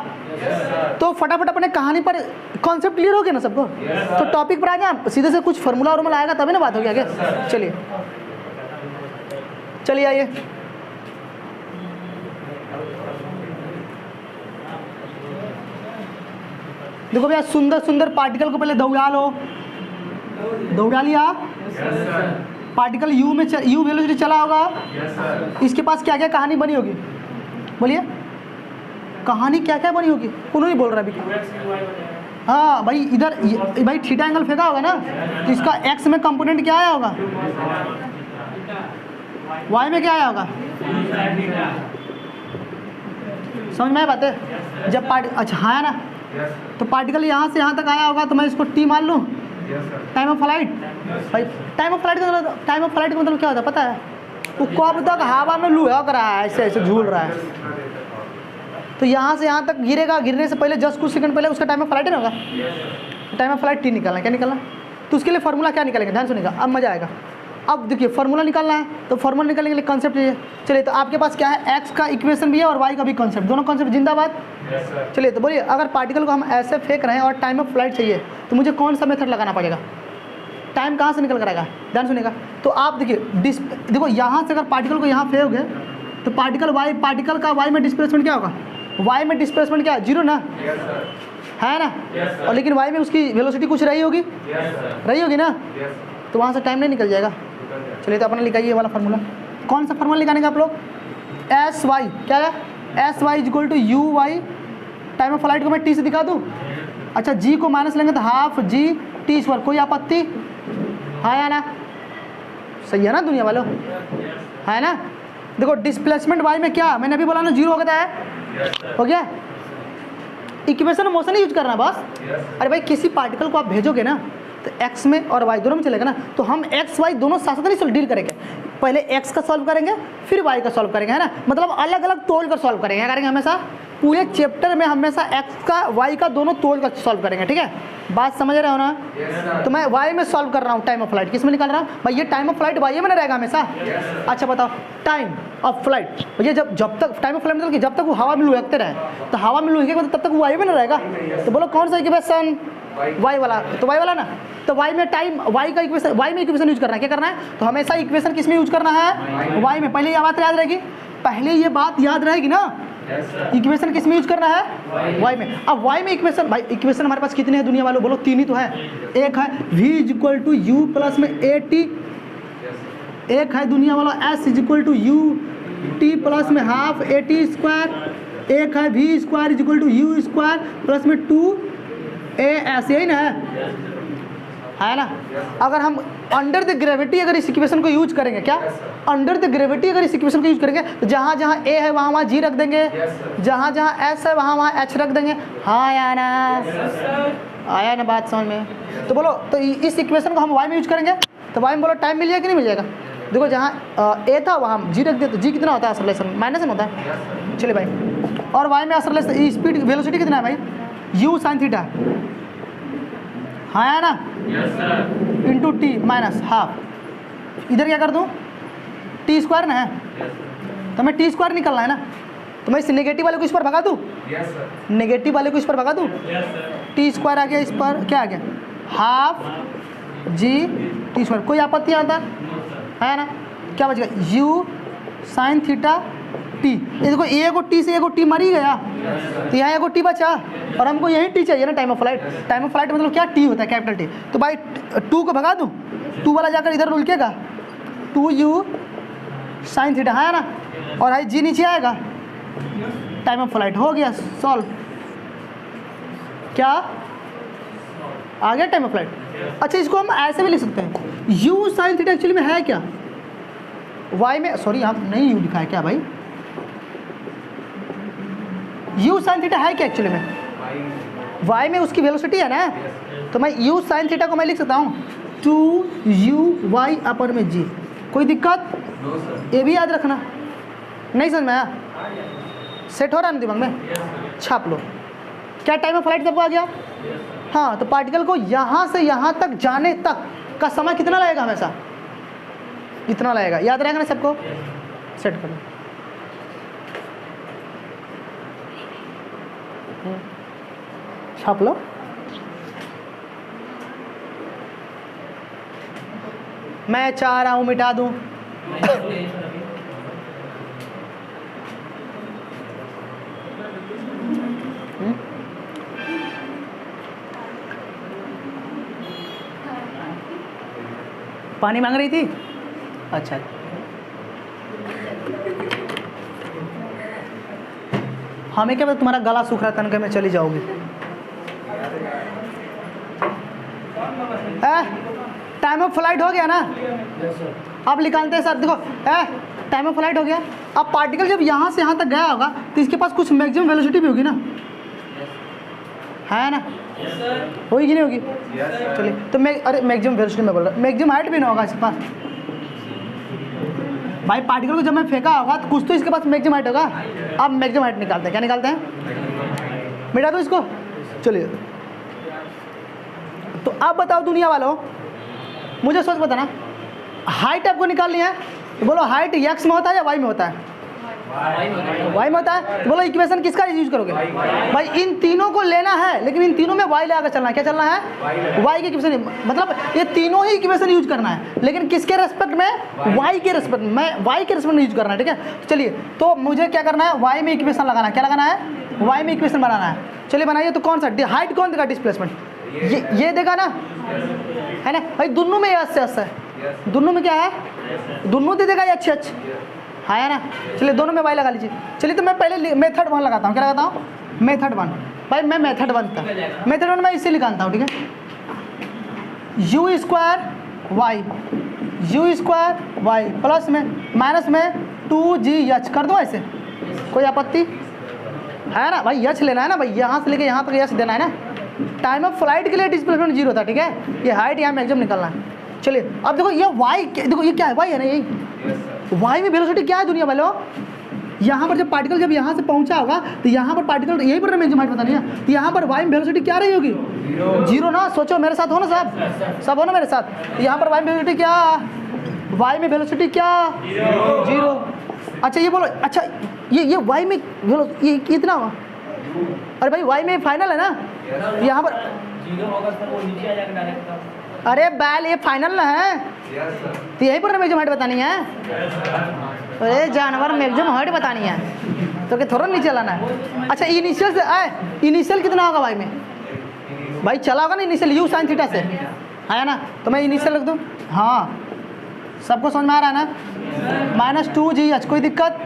[SPEAKER 1] तो फटाफट अपने कहानी पर कॉन्सेप्ट क्लियर हो गया ना सबको। तो टॉपिक पर आ जाए, सीधे से कुछ फार्मूला वार्मूला आएगा तभी ना बात होगी आगे। चलिए चलिए आइए, देखो भैया सुंदर सुंदर पार्टिकल को पहले दौड़ा लो, दौड़ा लिया, पार्टिकल यू में यू वेलोसिटी चला होगा, इसके पास क्या क्या कहानी बनी होगी, बोलिए कहानी क्या क्या बनी होगी, कौन नहीं बोल रहा अभी। हाँ भाई इधर भाई थीटा एंगल फेंका होगा ना, तो इसका एक्स में कंपोनेंट क्या आया होगा, वाई में क्या आया होगा, समझ में आया बात है। जब अच्छा हाँ ना, तो पार्टिकल यहाँ से यहाँ तक आया होगा तो मैं इसको टी मान लूँ, टाइम ऑफ फ्लाइट। भाई टाइम ऑफ फ्लाइट का मतलब क्या होता है पता है, वो कब तक हवा में लुढ़क रहा है, ऐसे ऐसे झूल रहा है, तो यहाँ से यहाँ तक गिरेगा, गिरने से पहले जस्ट कुछ सेकंड पहले उसका टाइम ऑफ फ्लाइट है ना होगा, टाइम ऑफ फ्लाइट टी निकालना, क्या निकालना, तो उसके लिए फार्मूला क्या निकालेंगे, ध्यान सुनिएगा, अब मजा आएगा। अब देखिए फार्मूला निकालना है, तो फार्मूला निकालने के लिए कॉन्सेप्ट चाहिए। चलिए तो आपके पास क्या है, एक्स का इक्वेशन भी है और वाई का भी कॉन्सेप्ट, दोनों कॉन्सेप्ट जिंदाबाद। चलिए तो बोलिए, अगर पार्टिकल को हम ऐसे फेंक रहे हैं और टाइम ऑफ फ्लाइट चाहिए तो मुझे कौन सा मेथड लगाना पड़ेगा, टाइम कहाँ से निकल कर आएगा, ध्यान सुनिएगा। तो आप देखिए देखो यहाँ से अगर पार्टिकल को यहाँ फेंकोगे तो पार्टिकल का वाई में डिस्प्लेसमेंट क्या होगा, वाई में डिस्प्लेसमेंट क्या जीरो ना, है ना, और लेकिन वाई में उसकी वेलोसिटी कुछ रही होगी, रही होगी ना, तो वहाँ से टाइम नहीं निकल जाएगा। चलिए तो अपना लिखाइए वाला फार्मूला, कौन सा फार्मूला लिखाने का आप लोग, एस वाई क्या है, s y is equal to u y, time of flight को मैं टी से दिखा दूँ, अच्छा जी को माइनस लेंगे तो हाफ जी टी स्क्वायर, कोई आपत्ति है या ना, सही है ना दुनिया वालों, है ना। देखो डिस्प्लेसमेंट वाई में क्या, मैंने अभी बोला ना जीरो हो गया है, हो गया, इक्वेशन मोशन ही यूज करना बस। अरे भाई किसी पार्टिकल को आप भेजोगे ना तो एक्स में और वाई दोनों में चलेगा ना, तो हम एक्स वाई दोनों साथ साथ नहीं डील करेंगे, पहले एक्स का सॉल्व करेंगे फिर वाई का सॉल्व करेंगे, है ना, मतलब अलग अलग तोड़ कर सॉल्व करेंगे, करेंगे हमेशा पूरे चैप्टर में हमेशा एक्स का वाई का दोनों तोड़ कर सॉल्व करेंगे, ठीक है, बात समझ रहे हो ना। तो मैं वाई में सॉल्व कर रहा हूँ, टाइम ऑफ फ्लाइट किस में निकाल रहा हूँ भाई, ये टाइम ऑफ फ्लाइट वाई में ना रहेगा हमेशा। अच्छा बताओ टाइम ऑफ फ्लाइट, भैया जब तक टाइम ऑफ फ्लाइट मतलब कि जब तक वो हवा में लुढ़कते रहे, तो हवा में लुढ़केगा तब तक वो वाई में ना रहेगा, तो बोलो कौन सा इक्वेशन, वाई वाला, तो वाई वाला ना, तो वाई में टाइम, वाई का इक्वेशन, वाई में इक्वेशन यूज करना है, क्या करना है, तो हमेशा इक्वेशन किस में यूज करना है, वाई में। पहले ये बात याद रहेगी, पहले ये बात याद रहेगी ना, इक्वेशन किस में यूज करना है, वाई में। अब वाई में इक्वेशन, भाई इक्वेशन हमारे पास कितने हैं दुनिया वालों, बोलो तीन ही तो है, एक है v is equal to u plus में ए टी, एक है दुनिया वालों s is equal to u t plus में हाफ ए टी स्क्वायर, एक है v square is equal to u square plus में 2as, यही ना है ना। अगर हम अंडर द ग्रेविटी अगर इस इक्वेशन को यूज करेंगे, क्या अंडर द ग्रेविटी अगर इस इक्वेशन को यूज करेंगे तो जहाँ जहाँ a है वहाँ वहाँ g रख देंगे, जहाँ जहाँ s है वहाँ वहाँ h रख देंगे, हाँ या ना, आया ना बात समझ में। तो बोलो तो इस इक्वेशन को हम y में यूज करेंगे तो y में बोलो टाइम मिल जाएगा कि नहीं मिल जाएगा, देखो जहाँ a था वहाँ हम g रख देते, g कितना होता है एक्सेलरेशन, माइनस में होता है। चलिए भाई, और y में एक्सेलरेशन स्पीड वेलोसिटी कितना है भाई, u साइन थीटा, हाँ है ना, इंटू टी माइनस हाफ, इधर क्या कर दूँ टी स्क्वायर ना है, तो मैं टी स्क्वायर निकलना है ना, तो मैं इस नेगेटिव वाले को इस पर भगा दूँ, नेगेटिव वाले को इस पर भगा दूँ, टी स्क्वायर आ गया, इस पर क्या आ गया हाफ जी टी स्क्वायर, कोई आपत्ति आता है ना, क्या बच गया यू साइन थीटा टी, ये देखो ए को टी से ए को टी मर ही गया, तो यहाँ एगो टी बचा और हमको यही टी चाहिए ना, time of flight, time of flight मतलब क्या टी होता है कैपिटल टी, तो भाई 2 को भगा दूँ, 2 वाला जाकर इधर उल्केगा 2u साइन थीटा, है ना, और आई जी नीचे आएगा, टाइम ऑफ फ्लाइट हो गया सॉल्व, क्या आ गया टाइम ऑफ फ्लाइट। अच्छा इसको हम ऐसे भी लिख सकते हैं, u साइन थीटा एक्चुअली में है क्या, y में, सॉरी यहाँ नहीं u लिखा है क्या भाई, यू साइन थीटा है क्या एक्चुअली में? वाई में उसकी वेलोसिटी है ना, तो मैं यू साइन थीटा को मैं लिख सकता हूँ 2u y अपर में g। कोई दिक्कत? ये भी याद रखना। नहीं समझ में आया? सेट हो रहा है ना दिमाग में? छाप लो। क्या टाइम ऑफ फ्लाइट सबको आ गया? हाँ, तो पार्टिकल को यहाँ से यहाँ तक जाने तक का समय कितना लगेगा? हमेशा इतना लगेगा। याद रहेगा ना सबको? सेट करो। छाप लो। मैं चाह रहा हूँ मिटा दूँ। पानी मांग रही थी? अच्छा, हमें क्या पता तुम्हारा गला सूख रहा तनके में चली जाओगी। टाइम ऑफ फ्लाइट हो गया ना? अब निकालते हैं सर। देखो टाइम ऑफ फ्लाइट हो गया। अब पार्टिकल जब यहाँ से यहाँ तक गया होगा तो इसके पास कुछ मैक्सिमम वेलोसिटी भी होगी ना, है ना? होगी कि नहीं होगी? चलिए, तो अरे मैक्सिमम वेलोसिटी में बोल रहा हूँ, मैक्सिमम हाइट भी ना होगा इसके पास। भाई पार्टिकल को जब मैं फेंका होगा तो कुछ तो इसके पास मैक्सिमम हाइट होगा। अब मैक्सिमम हाइट निकालते हैं। क्या निकालते हैं? मिटा दो इसको। चलिए, तो अब बताओ दुनिया वालों, मुझे सोच बताना, हाइट आपको निकालनी है तो बोलो हाइट एक्स में होता है या वाई में होता है? वाई में होता है। तो बोलो इक्वेशन किसका यूज करोगे? भाई इन तीनों को लेना है, लेकिन इन तीनों में वाई लगा कर चलना है। क्या चलना है? वाई के इक्वेशन, मतलब ये तीनों ही इक्वेशन यूज करना है, लेकिन किसके रेस्पेक्ट में? वाई के रेस्पेक्ट में। वाई के रेस्पेक्ट में यूज करना है, ठीक है? चलिए, तो मुझे क्या करना है? वाई में इक्वेशन लगाना है। क्या लगाना है? वाई में इक्वेशन बनाना है। चलिए बनाइए। तो कौन सा हाइट कौन देगा? डिस्प्लेसमेंट ये देगा ना, है ना? भाई दोनों में एस है, दोनों में क्या है? दोनों दे देगा ये अच्छे है ना? चलिए दोनों में वाई लगा लीजिए। चलिए, तो मैं पहले मेथड 1 लगाता हूँ। क्या लगाता हूँ? मेथड 1। भाई मैं मेथड 1 था, मेथड 1 मैं इससे निकालता हूँ, ठीक है? यू स्क्वायर वाई प्लस में माइनस में 2gh कर दो ऐसे। कोई आपत्ति है ना? भाई यच लेना है ना भाई, यहाँ से लेके यहाँ तक यच देना है ना। टाइम ऑफ फ्लाइट के लिए डिस्प्लेसमेंट 0 था, ठीक है? ये हाइट यहाँ मैक्सिमम निकालना है। चलिए, अब देखो ये वाई, देखो ये क्या है? वाई है ना, यही वाई में वेलोसिटी क्या है दुनिया वालों? यहाँ पर जब पार्टिकल जब यहाँ से पहुँचा होगा तो यहाँ पर पार्टिकल यहीं पर मैक्सिमम हाइट बतानी है, तो यहाँ पर वाई में वेलोसिटी क्या रही होगी? 0 ना। सोचो मेरे साथ हो ना साहब, सब हो ना मेरे साथ? यहाँ पर वाई में वेलोसिटी क्या? वाई में वेलोसिटी क्या? 0। अच्छा ये बोलो, अच्छा ये वाई में ये कितना हुआ? अरे भाई वाई में फाइनल है ना, यहाँ पर
[SPEAKER 2] 0 होगा सर, वो नीचे आ जाएगा डायरेक्ट।
[SPEAKER 1] अरे बैल ये फाइनल ना है, तो यहीं पर मैक्सिमम हाइट बतानी है। अरे जानवर मैक्सिमम हाइट बतानी है तो कि थोड़ा नीचे लाना है। अच्छा इनिशियल से आए, इनिशियल कितना होगा भाई में? भाई चला होगा ना इनिशियल यू साइन थीटा से, है ना? तो मैं इनिशियल रख दूँ। हाँ, सबको समझ में आ रहा है ना? -2gh। कोई दिक्कत?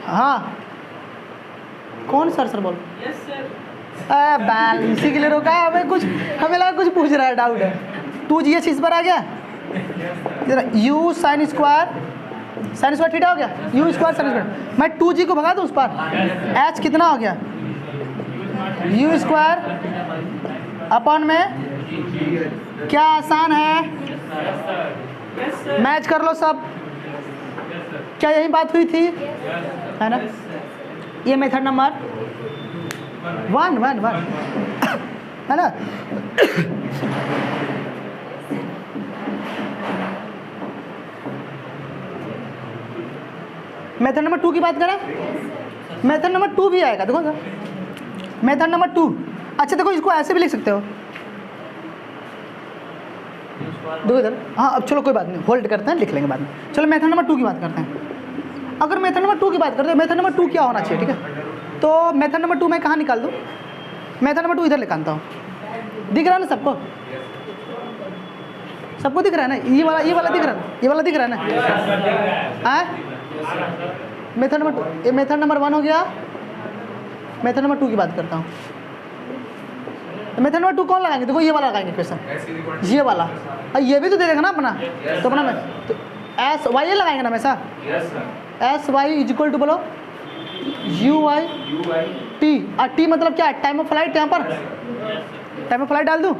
[SPEAKER 1] हाँ कौन सर बोल?
[SPEAKER 2] Yes sir.
[SPEAKER 1] बैल इसी के लिए रोका है हमें, कुछ हमें लगा कुछ पूछ रहा है, डाउट है। 2gh इस पर आ गया। यू साइन स्क्वायर थीटा हो गया, यू स्क्वायर साइन स्क्वायर। मैं 2g को भगा दूँ उस पर, h कितना हो गया? यू स्क्वायर अपन में। क्या आसान है? मैच कर लो सब। क्या यही बात हुई थी? है ना? ये मेथड नंबर 1 है ना? मेथड नंबर 2 की बात करें, मेथड नंबर 2 भी आएगा। देखो सर, मेथड नंबर 2। अच्छा देखो, इसको ऐसे भी लिख सकते हो। देखो इधर, हाँ अब चलो कोई बात नहीं, होल्ड करते हैं, लिख लेंगे बाद में। चलो मेथड नंबर 2 की बात करते हैं। अगर मेथड नंबर 2 की बात करते हैं, मेथड नंबर 2 क्या होना चाहिए, ठीक है? तो मेथड नंबर 2 मैं कहाँ निकाल दूँ? मेथड नंबर 2 इधर निकालता हूँ। दिख रहा है ना सबको? सबको दिख रहा है ना? ये वाला दिख रहा है, ये वाला दिख रहा है ना? मेथड नंबर 2, ये मेथड नंबर 1 हो गया। मेथड नंबर 2 की बात करता हूँ। मेथड नंबर 2 कौन लगाएंगे? देखो ये वाला लगाएंगे क्वेश्चन, ये वाला। ये भी तो दे देगा ना अपना, तो अपना तो एस वाई लगाएंगे ना हमेशा। S y is equal to बोलो यू वाई टी, और टी मतलब क्या है, टाइम ऑफ फ्लाइट, यहाँ पर टाइम ऑफ फ्लाइट डाल दूँ।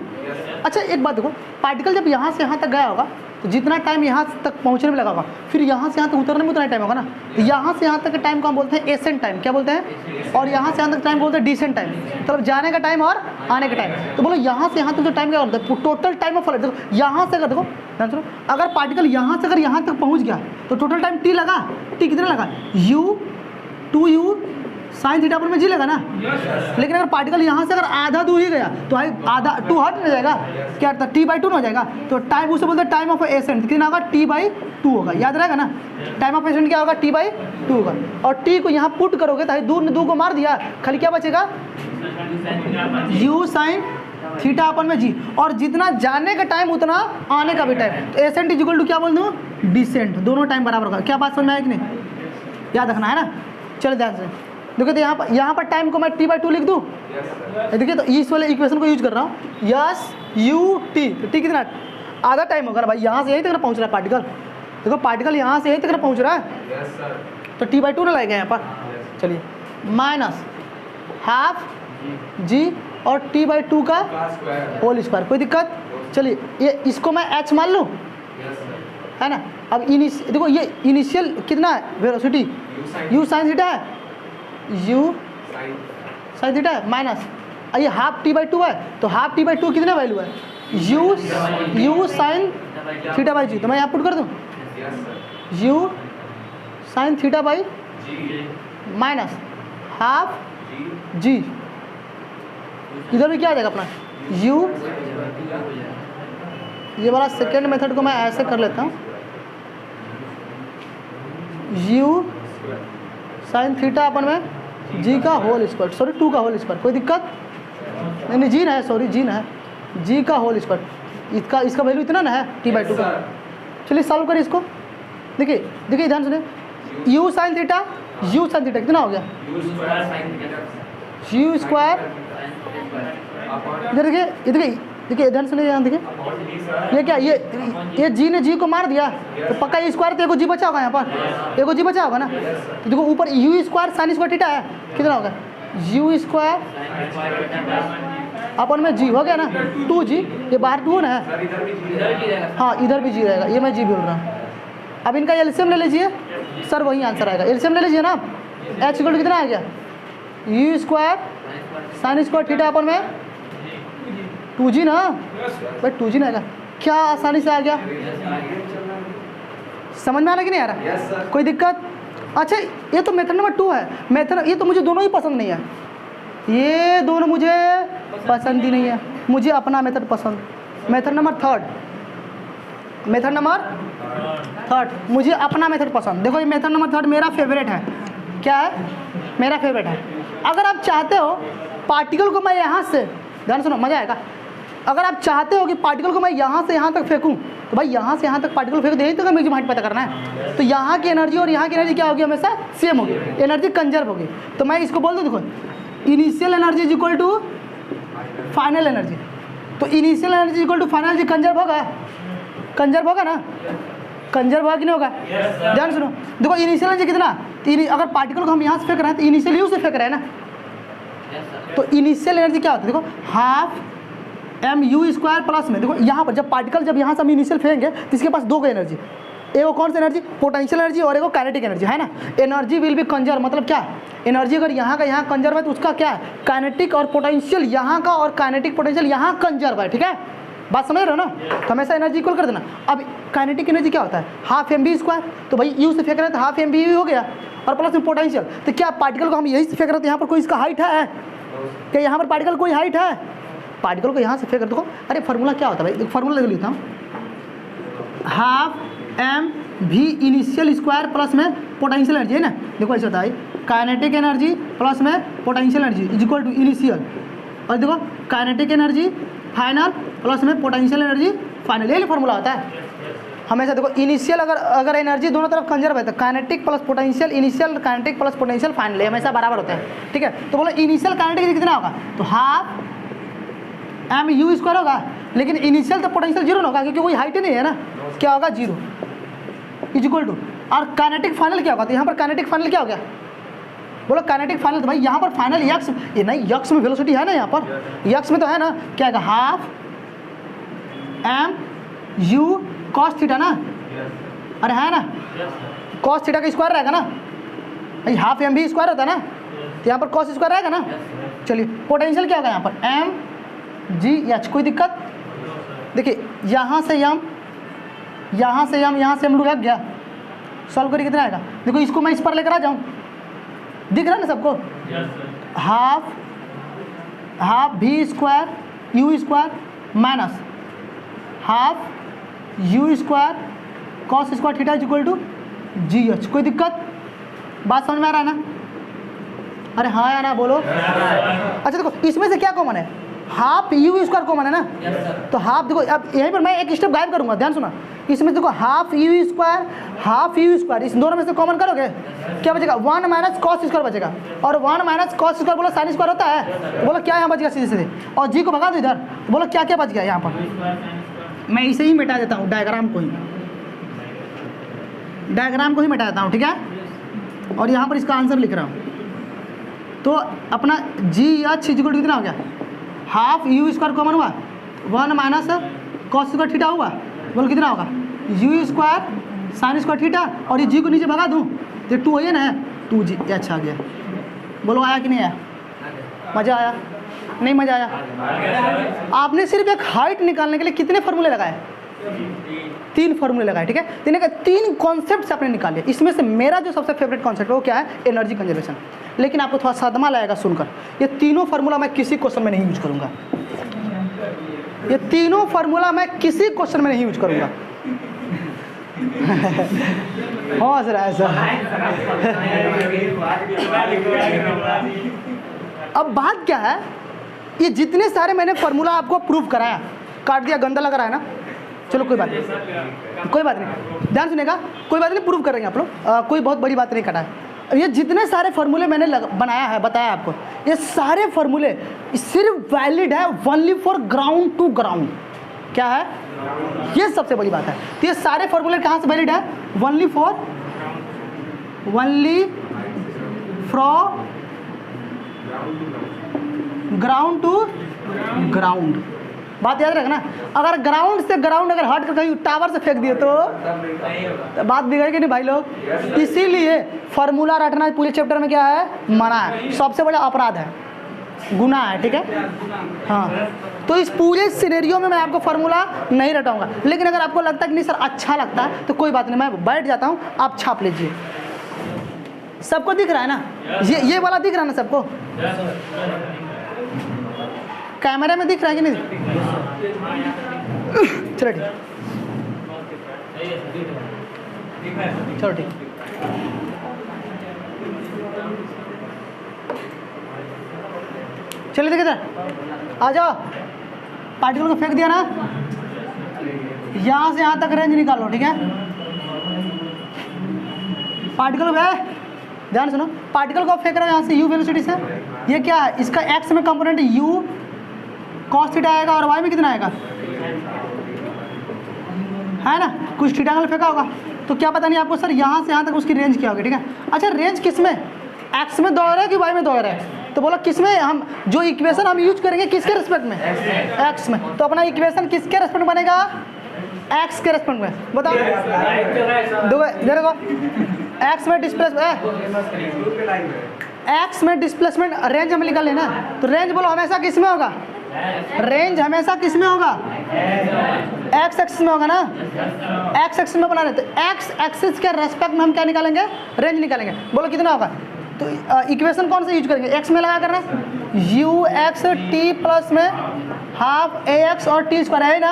[SPEAKER 1] अच्छा एक बात देखो, पार्टिकल जब यहाँ से यहाँ तक गया होगा तो जितना टाइम यहाँ तक पहुँचने में लगा होगा, फिर यहाँ से यहाँ तक उतरने में उतना टाइम होगा ना। तो यहाँ से यहाँ तक के टाइम को हम बोलते हैं एसेंट टाइम, क्या बोलते हैं, और यहाँ से यहाँ तक टाइम बोलते हैं डिसेंट टाइम, मतलब जाने का टाइम और आने का टाइम। तो बोलो यहाँ से यहाँ तक जो टाइम क्या होता है, टोटल टाइम ऑफ फ्लाइट। देखो यहाँ से अगर देखो ध्यान सुनो, अगर पार्टिकल यहाँ से अगर यहाँ तक पहुँच गया तो टोटल टाइम टी लगा, टी कितना लगा, यू 2u साइन थीटा पर में जी लगा ना। लेकिन अगर पार्टिकल यहाँ से अगर आधा दूर ही गया तो आधा 2 हट नहीं जाएगा, क्या था t/2 हो जाएगा। तो टाइम उसे बोलते हैं टाइम ऑफ एसेंट, कितना होगा, t/2 होगा, याद रहेगा ना। टाइम ऑफ एसेंट क्या होगा, t/2 होगा। और t को यहाँ पुट करोगे तो दूर ने 2 को मार दिया, खाली क्या बचेगा, u साइन थीटा अपन में जी। और जितना जाने का टाइम उतना आने का भी टाइम। तो एसेंट इज इक्वल टू क्या बोल दूँ, डिसेंट, दोनों टाइम बराबर होगा। क्या बात समझ में आया कि नहीं, याद रखना है ना। चलो ध्यान से देखो, तो यहाँ पर टाइम को मैं t/2 लिख दूँ। देखिए तो इस वाले इक्वेशन को यूज कर रहा हूँ, यस u t, तो t कितना, आधा टाइम होगा ना भाई, यहाँ से यहीं तक ना पहुँच रहा है पार्टिकल। देखो पार्टिकल यहाँ से यहीं तक ना पहुँच रहा है, तो t/2 ना लगेगा यहाँ पर। चलिए माइनस हाफ g और t/2 का होल स्क्वायर, कोई दिक्कत। चलिए ये इसको मैं h मान लूँ, है ना। अब देखो ये इनिशियल कितना है, वेलोसिटी u साइन थीटा है, u साइन थीटा है, माइनस ये हाफ t/2 है, तो हाफ t/2 कितना वैल्यू है, u साइन थीटा बाई जी। तो मैं यहाँ पुट कर दूँ, u sine theta by minus half g, इधर भी क्या आ जाएगा अपना u। ये वाला सेकेंड मेथड को मैं ऐसे कर लेता हूँ, u साइन थीटा अपन में g का होल स्क्वायर, सॉरी 2 का होल स्क्वायर, कोई दिक्कत नहीं, जी ना है, सॉरी जी ना है, g का होल स्क्वायर, इसका वैल्यू इतना ना है t/2 का। चलिए सॉल्व करिए इसको। देखिए ध्यान सुनिए, u साइन थीटा कितना हो गया, u स्क्वायर, इधर देखिए ध्यान सुनिए, यहाँ देखिए ये क्या, ये जी ने जी को मार दिया, तो पक्का ये स्क्वायर, तो एगो जी बचा होगा यहाँ पर, एगो जी बचा होगा ना। तो देखो ऊपर you square sine square theta है, कितना होगा, यू स्क्वायर अपन में जी हो गया ना 2g, ये बाहर 2 ना है, हाँ इधर भी जी रहेगा, ये मैं जी बोल रहा हूँ। अब इनका एलसीएम ले लीजिए सर, वही आंसर आएगा, एलसीएम ले लीजिए ना। h इक्वल टू कितना आ गया, u square sine square theta अपन में 2g ना भाई, 2g ना आएगा, क्या आसानी से आ गया, समझ में आ रहा कि नहीं आ रहा, कोई दिक्कत। अच्छा ये तो मेथड नंबर 2 है, मेथड ये तो मुझे दोनों ही पसंद नहीं है, ये दोनों मुझे पसंद ही नहीं है, मुझे अपना मेथड पसंद, मेथड नंबर 3 मुझे अपना मेथड पसंद। देखो ये मेथड नंबर 3 मेरा फेवरेट है, क्या है, मेरा फेवरेट है। अगर आप चाहते हो पार्टिकल को मैं यहाँ से, ध्यान सुनो मजा आएगा, अगर आप चाहते हो कि पार्टिकल को मैं यहाँ से यहाँ तक फेंकूँ, तो भाई यहाँ से यहाँ तक पार्टिकल फेंक दे, यही तो मैक्सिमम हाइट पता करना है। तो यहाँ की एनर्जी और यहाँ की एनर्जी क्या होगी, हमेशा सेम होगी, एनर्जी कंजर्व होगी। तो मैं इसको बोल दूँ, देखो initial energy is equal to final energy, तो initial energy equal to final energy conserve होगा ना, कंजर्व होगा कि नहीं होगा। ध्यान सुनो, देखो इनिशियल एनर्जी कितना, अगर पार्टिकल को हम यहाँ से फेंक रहे हैं तो इनिशियल यू से फेंक रहे हैं ना, तो इनिशियल एनर्जी क्या होती है, देखो हाफ mu स्क्वायर प्लस में, देखो यहाँ पर जब पार्टिकल जब यहाँ से हम इनिशियल फेंकेंगे तो इसके पास 2 एनर्जी, एगो कौन सी एनर्जी, पोटेंशियल एनर्जी और एगो काइनेटिक एनर्जी, है ना। एनर्जी विल बी कंजर्व, मतलब क्या, एनर्जी अगर यहाँ का यहाँ कंजर्व है तो उसका क्या है, काइनेटिक और पोटेंशियल यहाँ का और काइनेटिक पोटेंशियल यहाँ कंजर्व है, ठीक है, बात समझ रहे हो ना। तो हमेशा एनर्जी इक्वल कर देना। अब काइनेटिक एनर्जी क्या होता है, हाफ mv स्क्वायर, तो भाई यू से फेंक रहे हैं तो हाफ mv हो गया, और प्लस में पोटेंशियल, तो क्या पार्टिकल को हम यही से फेंक रहे हैं तो यहाँ पर कोई इसका हाइट है, क्या यहाँ पर पार्टिकल कोई हाइट है, पार्टिकल को यहाँ से फेंक, देखो अरे फार्मूला क्या होता है भाई, फार्मूला लिख लेता हूँ, half mv initial square plus में पोटेंशियल एनर्जी, है ना। देखो ऐसा होता है, काइनेटिक एनर्जी प्लस में potential energy is equal to initial, और देखो काइनेटिक एनर्जी फाइनल प्लस में पोटेंशियल एनर्जी फाइनल, यही फार्मूला होता है हमेशा। देखो इनिशियल अगर एनर्जी दोनों तरफ कंजर्व है तो kinetic plus potential, initial kinetic plus potential final हमेशा बराबर होते हैं, ठीक है। तो बोलो इनिशियल काइनेटिक कितना होगा, तो हाफ mu स्क्वायर होगा, लेकिन इनिशियल तो पोटेंशियल 0 होगा क्योंकि कोई हाइट ही नहीं है ना, क्या होगा 0 इज इक्वल टू, और काइनेटिक फाइनल क्या होगा, तो यहाँ पर काइनेटिक फाइनल क्या हो गया, बोलो काइनेटिक फाइनल, तो भाई यहाँ पर फाइनल यक्स, ये नहीं यक्स में वेलोसिटी है ना, यहाँ पर यक्स में तो है ना, क्या है half m u cos theta ना, अरे है ना, कॉस थीटा का स्क्वायर रहेगा ना भाई, हाफ एम भी स्क्वायर होता है ना, तो यहाँ पर कॉस स्क्वायर रहेगा ना। चलिए पोटेंशियल क्या होगा यहाँ पर एम जी एच, कोई दिक्कत? देखिए यहाँ से एम, यहाँ से एम, यहाँ से एम लग गया, सॉल्व करिए कितना आएगा। देखो इसको मैं इस पर लेकर आ जाऊँ, दिख रहा है ना सबको, हाफ भी square u square minus half u square cos square theta is equal to g h. कोई दिक्कत? बात समझ में आ रहा है ना? अरे हाँ या ना बोलो। अच्छा देखो इसमें से क्या कॉमन है, हाफ यू स्क्वायर कॉमन है ना, तो हाफ देखो अब यहीं पर मैं एक स्टेप गायब करूंगा, ध्यान सुना। इसमें देखो हाफ यू स्क्वायर इस दोनों में से कॉमन करोगे क्या बचेगा, 1 माइनस कॉस स्क्वायर बचेगा, और 1 माइनस कॉस स्क्वायर बोलो साइन स्क्वायर होता है, तो बोलो क्या यहाँ बच गया सीधे सीधे, और जी को भगा दो इधर, तो बोलो क्या क्या बच गया यहाँ पर। मैं इसे ही मिटा देता हूँ, डायग्राम को ही मिटा देता हूँ, ठीक है। और यहाँ पर इसका आंसर लिख रहा हूँ, तो अपना जी एच इक्वल टू कितना हो गया, हाफ यू स्क्वायर कॉमन हुआ, 1 माइनस कॉस स्क्वायर थीटा हुआ, बोलो कितना होगा you square sine square theta, और ये जी को नीचे भगा दूँ तो 2 है ना, 2 जी एच आ गया। बोलो आया कि नहीं आया? मज़ा आया? नहीं मज़ा आया? आपने सिर्फ एक हाइट निकालने के लिए कितने फार्मूले लगाए? 3 फार्मूले लगाए, ठीक है। 3 कॉन्सेप्ट आपने निकाले। इसमें से मेरा जो सबसे फेवरेट कॉन्सेप्ट है वो क्या है, एनर्जी कंजर्वेशन। लेकिन आपको थोड़ा सदमा लगेगा सुनकर, ये तीनों फार्मूला मैं किसी क्वेश्चन में नहीं यूज करूंगा, ये तीनों फार्मूला मैं किसी क्वेश्चन में नहीं यूज करूंगा। हाँ सर ऐसा। अब बात क्या है, ये जितने सारे मैंने फार्मूला आपको प्रूव कराया, काट दिया, गंदा लग रहा है ना, चलो कोई बात नहीं, ध्यान सुनेगा, कोई बात नहीं, प्रूव कर रहे हैं आप लोग, कोई बहुत बड़ी बात नहीं कटा है। ये जितने सारे फार्मूले मैंने बनाया है, बताया आपको, ये सारे फार्मूले सिर्फ वैलिड है only for ground to ground. क्या है? ये सबसे बड़ी बात है। तो ये सारे फार्मूले कहाँ से वैलिड है? Only from ground to ground. बात याद रखना, अगर ग्राउंड से ग्राउंड अगर हट कर कहीं टावर से फेंक दिए तो बात बिगड़ेगी नहीं भाई लोग। इसीलिए फार्मूला रटना पूरे चैप्टर में क्या है, मना है, सबसे बड़ा अपराध है, गुनाह है, ठीक है। हाँ, तो इस पूरे सिनेरियो में मैं आपको फार्मूला नहीं रटाऊंगा, लेकिन अगर आपको लगता है कि नहीं सर अच्छा लगता है तो कोई बात नहीं, मैं बैठ जाता हूँ, आप छाप लीजिए। सबको दिख रहा है ना, ये वाला दिख रहा है ना सबको? कैमरे में दिख रहा है कि नहीं? चलो ठीक, चलो ठीक। चलिए देखिए सर, आ जाओ। पार्टिकल को फेंक दिया ना, यहाँ से यहाँ तक रेंज निकालो, ठीक है। पार्टिकल है, ध्यान सुनो, पार्टिकल को फेंक रहा है यहाँ से यू वेलोसिटी से। ये क्या है, इसका एक्स में कंपोनेंट यू कॉस थीटा आएगा और वाई में कितना आएगा, है ना, कुछ थीटा का फेंका होगा। तो क्या पता नहीं आपको सर यहाँ से यहाँ तक उसकी रेंज क्या होगी, ठीक है। अच्छा रेंज किस में, एक्स में दौड़ है कि वाई में दौड़ है? तो बोलो किस में, हम जो इक्वेशन हम यूज करेंगे किसके रिस्पेक्ट में, एक्स में। तो अपना इक्वेशन किसके रिस्पेक्ट में बनेगा, एक्स के रिस्पेक्ट में। बताओ देखो, एक्स में डिस्प्लेसमेंट, एक्स में डिस्प्लेसमेंट रेंज हमें निकाल लेना। तो रेंज बोलो हमेशा किस में होगा, रेंज हमेशा किस में होगा, एक्स एक्सिस में होगा ना, एक्स एक्सिस में बना रहे। तो एक्स एक्सिस के रेस्पेक्ट में हम क्या निकालेंगे, रेंज निकालेंगे। बोलो कितना होगा, तो इक्वेशन कौन सा यूज करेंगे, एक्स में लगा करना, यू एक्स टी प्लस में हाफ ए एक्स और टी स्क्वायर है ना।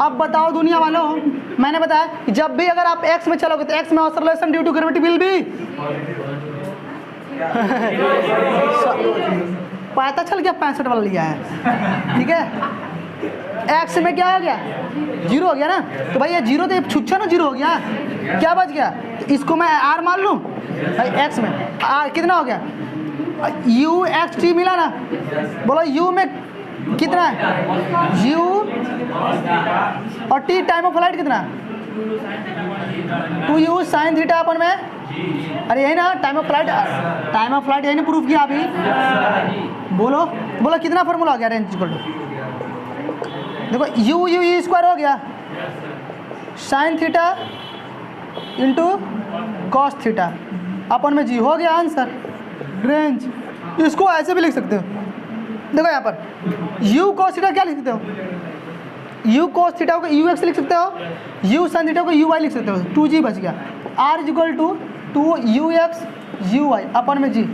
[SPEAKER 1] अब बताओ दुनिया वालों, मैंने बताया कि जब भी अगर आप एक्स में चलोगे तो एक्स में oscillation due to gravity will be पता चल गया, 65 वाला लिया है, ठीक है। एक्स में क्या हो गया, 0 हो गया ना। तो भाई ये 0 तो छुच्छा ना 0 हो गया, क्या बच गया, तो इसको मैं आर मान लूँ भाई, एक्स में आर कितना हो गया, यू एक्स टी मिला ना। बोलो यू में कितना है, यू और टी टाइम ऑफ फ्लाइट कितना, टू यू साइन थीटा अपन में, अरे यही ना टाइम ऑफ फ्लाइट यही ना प्रूफ किया अभी। बोलो बोलो कितना फॉर्मूला हो गया रेंज इक्वल टू, देखो यू यू ई स्क्वायर हो गया sine theta into cos theta अपन में जी हो गया आंसर रेंज। इसको ऐसे भी लिख सकते हो, देखो यहाँ पर यू कॉस थीटा क्या लिख सकते हो, यू कॉस थीटा को यू एक्स लिख सकते हो, यू साइन थीटा को यू वाई लिख सकते हो, 2g बच गया। R is equal to 2 u x u y अपन में जी,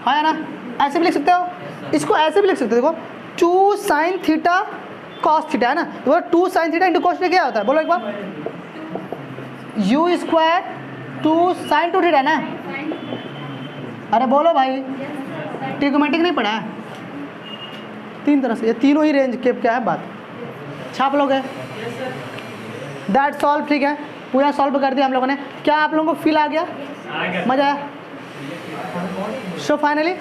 [SPEAKER 1] हाँ ना, ऐसे भी लिख सकते हो, इसको ऐसे भी लिख सकते हो। देखो 2 साइन थीटा कॉस थीटा है ना, तो 2 sign theta into cos theta क्या होता है, बोलो एक बार, यू स्क्वायर 2 साइन 2 थीटा है ना, अरे बोलो भाई ट्रिग्नोमेट्रिक नहीं पढ़ा है, 3 तरह से, ये तीनों ही रेंज के क्या है बात, छाप लोगे दैट सॉल्व। ठीक है, पूरा सॉल्व कर दिया हम लोगों ने। क्या आप लोगों को फील आ गया, मजा आया? सो फाइनली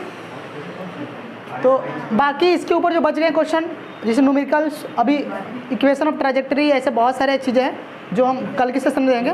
[SPEAKER 1] तो बाकी इसके ऊपर जो बच गए क्वेश्चन जैसे न्यूमेरिकल्स, अभी इक्वेशन ऑफ ट्राजेक्टरी, ऐसे बहुत सारे चीज़ें हैं जो हम कल के सेशन में देंगे।